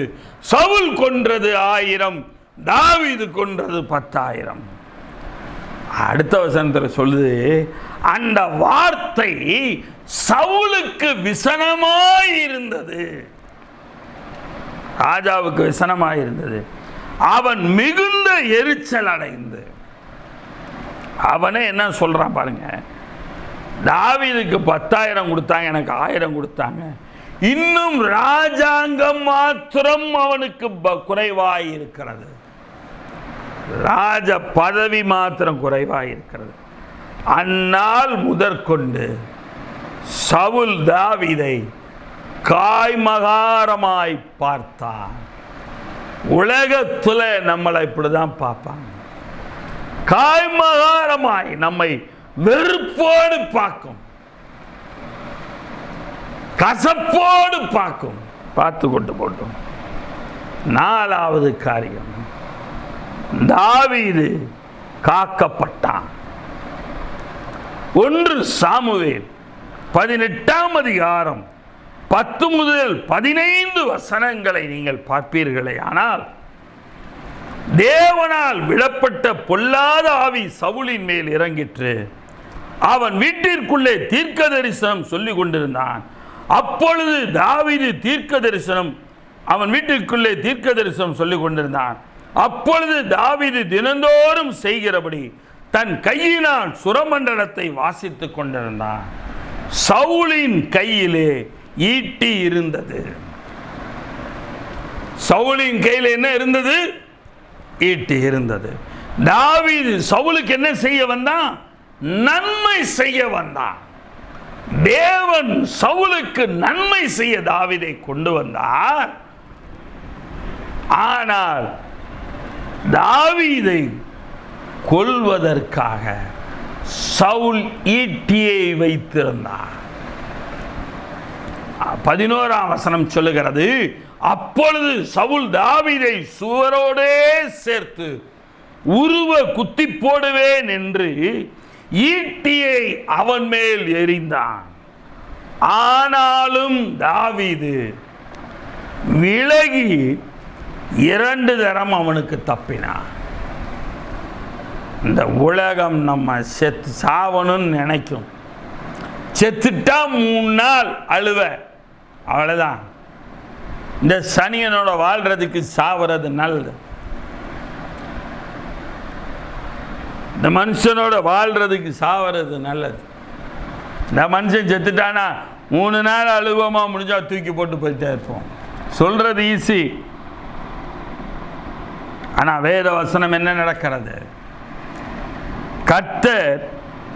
சவுல் கொன்றது 1000, தாவீது கொன்றது 10,000. அடுத்த வசனத்தில் சொல்லுது, அந்த வார்த்தை சவுலுக்கு விசனமாயிருந்தது, ராஜாவுக்கு விசனமாயிருந்தது. அவன் மிகுந்த எரிச்சல் அடைந்து, அவனே என்ன சொல்றான் பாருங்க, தாவீதுக்கு 10,000 கொடுத்தாங்க, எனக்கு 1000 கொடுத்தாங்க, இன்னும் ராஜாங்கம் மாத்திரம் அவனுக்கு குறைவாயிருக்கிறது, ராஜ பதவி மாத்திரம் குறைவாயிருக்கிறது. அந்நாள் முதற்கொண்டு சவுல் தாவீதை காய்மகாரமாய் பார்த்தான். உலகத்துல நம்மளை இப்படிதான் பார்ப்பாங்க, காய்மகாரமாய் நம்மை வெறுப்போடு பார்க்கும், கசப்போடு பார்க்கும். பார்த்து கொண்டு போட்டோம். 4வது காரியம், தாவீது காக்கப்பட்டான். 1 சாமுவேல் 18ஆம் அதிகாரம் 10 முதல் 15 வசனங்களை நீங்கள் பார்ப்பீர்களே ஆனால், தேவனால் விடப்பட்ட பொல்லாத ஆவி சவுலின் மேல் இறங்கிற்று. அவன் வீட்டிற்குள்ளே தீர்க்க தரிசனம் சொல்லிக் கொண்டிருந்தான். அப்பொழுது தாவீது தீர்க்க தரிசனம், அவன் வீட்டிற்குள்ளே தீர்க்க தரிசனம் சொல்லிக் கொண்டிருந்தான். அப்பொழுது தாவீது தினந்தோறும் செய்கிறபடி தன் கையினால் சுரமண்டலத்தை வாசித்துக் கொண்டிருந்தான். சவுலின் கையிலே ஈட்டி இருந்தது. சவுலின் கையில் என்ன இருந்தது? ஈட்டி இருந்தது. தாவீது சவுலுக்கு என்ன செய்ய வந்தான்? நன்மை செய்ய வந்தான். தேவன் சவுலுக்கு நன்மை செய்ய தாவீதை கொண்டு வந்தார். ஆனால் தாவீதை கொல்வதற்காக சவுல் ஈட்டியை வைத்திருந்தார். 11ஆம் வசனம் சொல்லுகிறது, அப்பொழுது சவுல் தாவீதை சுவரோடே சேர்த்து உருவ குத்தி போடுவேன் என்று ஈட்டியை அவன் மேல் எறிந்தான். ஆனாலும் தாவீது விலகி 2 தரம் அவனுக்கு தப்பினான். இந்த உலகம் நம்ம செத்து சாவணும்னு நினைக்கும். செத்துட்டா 3 நாள் அழுவ, அவ்வளோதான். இந்த சனியனோட வாழ்றதுக்கு சாவறது நல்லது. இந்த மனுஷனோட வாழ்றதுக்கு சாவறது நல்லது. இந்த மனுஷன் செத்துட்டானா 3 நாள் அழுவமா முடிஞ்சா தூக்கி போட்டு போயிட்டே இருப்போம். சொல்றது ஈஸி. ஆனால் வேத வசனம் என்ன நடக்கிறது? கர்த்தர்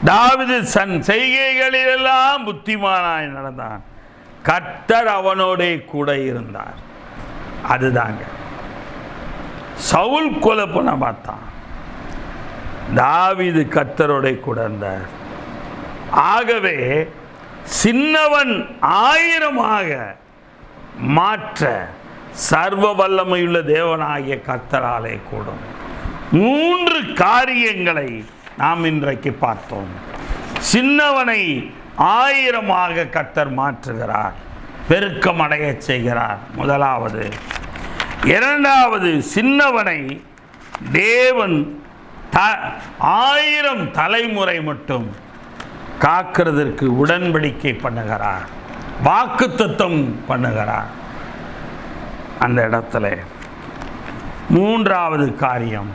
தாவீது தன் செய்கைகளிலெல்லாம் புத்திமானாய் நடந்தான். கர்த்தர் அவனோட கூட இருந்தார். அதுதாங்க சவுல் கொலை பண்ண பார்த்தான், தாவீது கர்த்தரோட கூட இருந்தார். ஆகவே சின்னவன் 1000 மாற்ற சர்வ வல்லமையுள்ள தேவனாகிய கர்த்தராலே கூடும். 3 காரியங்களை நாம் இன்றைக்கு பார்த்தோம். சின்னவனை 1000 கர்த்தர் மாற்றுகிறார், பெருக்கமடைய செய்கிறார். முதலாவது. இரண்டாவது, சின்னவனை தேவன் 1000 தலைமுறை மட்டும் காக்கிறதற்கு உடன்படிக்கை பண்ணுகிறார், வாக்குத்தத்தம் பண்ணுகிறார். அந்த இடத்துல மூன்றாவது காரியம்,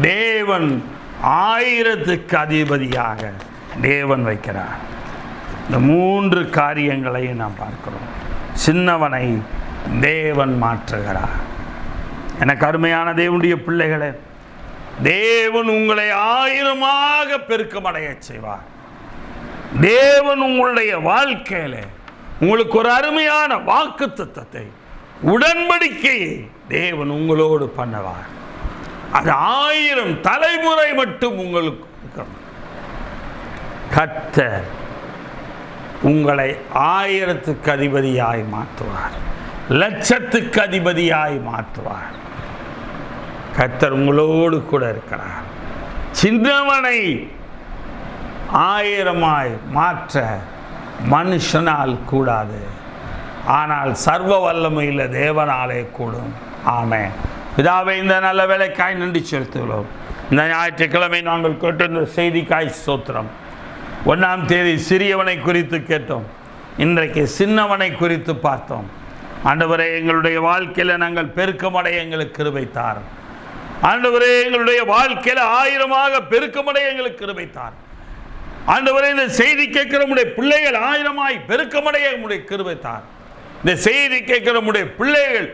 தேவன் 1000க்கு அதிபதியாக தேவன் வைக்கிறார். இந்த 3 காரியங்களையும் நாம் பார்க்கிறோம். சின்னவனை தேவன் மாற்றுகிறார். எனக்கு அருமையான தேவனுடைய பிள்ளைகளே, தேவன் உங்களை 1000 பெருக்கமடைய செய்வார். தேவன் உங்களுடைய வாழ்க்கையில உங்களுக்கு ஒரு அருமையான வாக்குத்தத்தத்தை, உடன்படிக்கையை தேவன் உங்களோடு பண்ணுவார். அது 1000 தலைமுறை மட்டும் உங்களுக்கு இருக்கும். கர்த்தர் உங்களை 1000க்கு அதிபதியாய் மாற்றுவார், லட்சத்துக்கு அதிபதியாய் மாற்றுவார். கர்த்தர் உங்களோடு கூட இருக்கிறார். சின்னவனை 1000 மாற்ற மனுஷனால் கூடாது, ஆனால் சர்வ வல்லமையுள்ள தேவனாலே கூடும். ஆமென். பிதாவே, இந்த நல்ல வேலைக்காய் நன்றி செலுத்துகிறோம். இந்த ஞாயிற்றுக்கிழமை நாங்கள் கேட்டிருந்த செய்திக்காய் ஸ்தோத்திரம். 1ஆம் தேதி சிறியவனை குறித்து கேட்டோம், இன்றைக்கு சின்னவனை குறித்து பார்த்தோம். ஆண்டவரே, எங்களுடைய வாழ்க்கையில் நாங்கள் பெருக்கமடைய எங்களுக்கு கிருபை தாரும். ஆண்டவரே, எங்களுடைய வாழ்க்கையில் 1000 பெருக்கமடைய எங்களுக்கு கிருபை தாரும். ஆண்டவரே, இந்த செய்தி கேட்கிற உடைய பிள்ளைகள் 1000 பெருக்கமடைய உடைய கிருபை தாரும். இந்த செய்தி கேட்கிற உடைய பிள்ளைகள்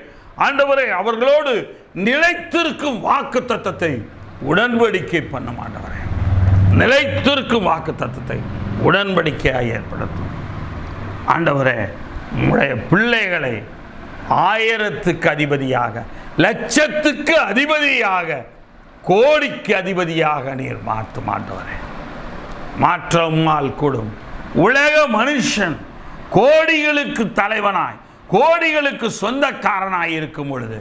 ஆண்டவரே, அவர்களோடு நிலைத்திருக்கும் வாக்குத்தத்தத்தை உடன்படிக்கை பண்ண மாட்டவரே, நிலைத்திருக்கும் வாக்குத்தத்தத்தை உடன்படிக்கையாக ஏற்படுத்தும். ஆண்டவரே, உடைய பிள்ளைகளை 1000க்கு அதிபதியாக, லட்சத்துக்கு அதிபதியாக, கோடிக்கு அதிபதியாக நீர் மாற்ற மாட்டவரே. மாற்ற உம்மால் கூடும். உலக மனுஷன் கோடிகளுக்கு தலைவனாய், கோடிகளுக்கு சொந்தக்காரனாய் இருக்கும் பொழுது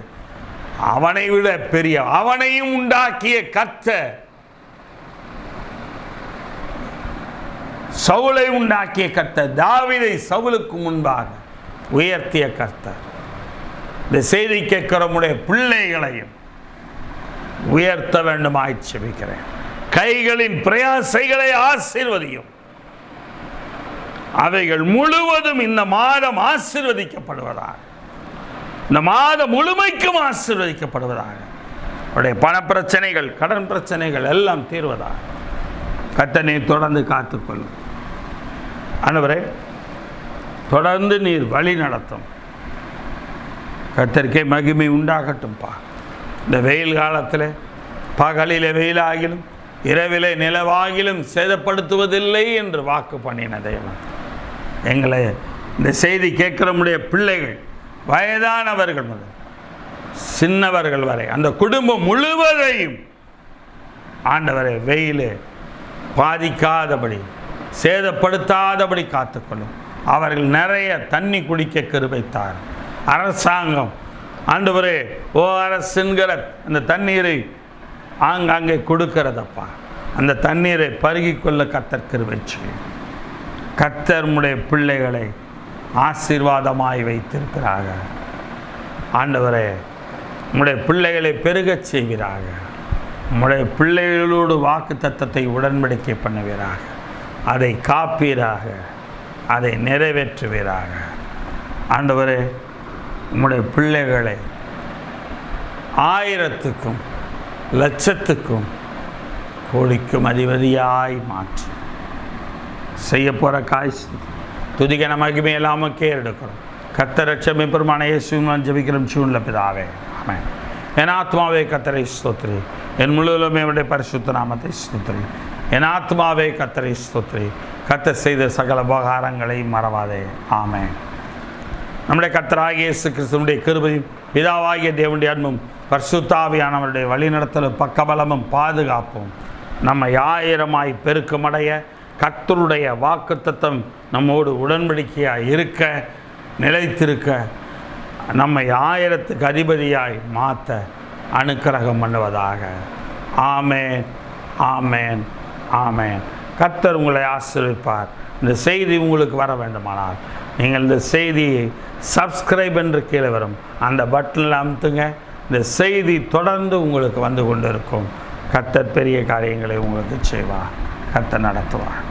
அவனை விட பெரிய, அவனையும் உண்டாக்கிய கர்த்தர், சவுலை உண்டாக்கிய கர்த்தர், தாவீதை சவுலுக்கு முன்பாக உயர்த்திய கர்த்தர், இந்த செய்தி கேட்கிற உடைய பிள்ளைகளையும் உயர்த்த வேண்டுமாய் செபிக்கிறேன். கைகளின் பிரயாசைகளை ஆசீர்வதியும். அவைகள் முழுவதும் இந்த மாதம் ஆசீர்வதிக்கப்படுவதாக, இந்த மாதம் முழுமைக்கும் ஆசீர்வதிக்கப்படுவதாக. அவருடைய பண பிரச்சனைகள், கடன் பிரச்சனைகள் எல்லாம் தீர்வதாக. கர்த்தர் நீர் தொடர்ந்து காத்துக்கொள்ளும். ஆண்டவரே, தொடர்ந்து நீர் வழி நடத்தும். கர்த்தருக்கே மகிமை உண்டாகட்டும்பா. இந்த வெயில் காலத்தில் பகலிலே வெயிலாகிலும் இரவிலே நிலவாகிலும் சேதப்படுத்துவதில்லை என்று வாக்கு பண்ணின தேவன், எங்களை இந்த செய்தி கேட்கிற நம்முடைய பிள்ளைகள், வயதானவர்கள் முதல் சின்னவர்கள் வரை, அந்த குடும்பம் முழுவதையும் ஆண்டவரை வெயிலே பாதிக்காதபடி, சேதப்படுத்தாதபடி காத்துக்கொள்ளும். அவர்கள் நிறைய தண்ணி குடிக்க கிருபை தாரும். அரசாங்கம் ஆண்டவரே ORS என்கிற அந்த தண்ணீரை ஆங்காங்கே கொடுக்கிறதப்பா. அந்த தண்ணீரை பருகிக்கொள்ள கர்த்தர் கிருபை செய்யும். கர்த்தர் உம்முடைய பிள்ளைகளை ஆசீர்வாதமாய் வைத்திருக்கிறாங்க. ஆண்டவரே உம்முடைய பிள்ளைகளை பெருகச் செய்வீராக. உம்முடைய பிள்ளைகளோடு வாக்கு தத்தத்தை உடன்படிக்கை பண்ணுவீராக. அதை காப்பீராக, அதை நிறைவேற்றுவீராக. ஆண்டவரே உம்முடைய பிள்ளைகளை 1000க்கும் லட்சத்துக்கும் கோடிக்கும் அதிபதியாய் மாற்றி செய்ய போகிற துதிக்க நமக்குமே எல்லாமக்கே எடுக்கிறோம். கர்த்தர் ரட்சகமே பெருமான இயேசுவின் ஜெபிக்கிறோம் ஜீவனுள்ள பிதாவே, ஆமென். என் ஆத்மாவே கர்த்தரை ஸ்தோத்திரி, என் முழுவதுமே அவருடைய பரிசுத்த நாமத்தை ஸ்தோத்திரி. என் ஆத்மாவே கர்த்தரை ஸ்தோத்திரி, கர்த்தர் செய்த சகல உபகாரங்களை மறவாதே, ஆமென். நம்முடைய கர்த்தராகிய இயேசு கிறிஸ்துவினுடைய கிருபையும் பிதாவாகிய தேவனுடைய அன்பும் பரிசுத்த ஆவியானவருடைய வழிநடத்தலும் பக்கபலமும் பாதுகாப்பும் நம்மை 1000 பெருக்கமடைய, கர்த்தருடைய வாக்குத்தத்தம் நம்மோடு உடன்படிக்கையாய் இருக்க, நிலைத்திருக்க, நம்மை 1000க்கு அதிபதியாய் மாற்ற அனுக்கிரகம் பண்ணுவதாக. ஆமென், ஆமென், ஆமென். கர்த்தர் உங்களை ஆசீர்வதிப்பார். இந்த செய்தி உங்களுக்கு வர வேண்டுமானால் நீங்கள் இந்த செய்தியை சப்ஸ்கிரைப் என்று கீழே வரும் அந்த பட்டனில் அமுத்துங்க. இந்த செய்தி தொடர்ந்து உங்களுக்கு வந்து கொண்டு இருக்கும். கர்த்தர் பெரிய காரியங்களை உங்களுக்கு செய்வார். கர்த்தர் நடத்துவார்.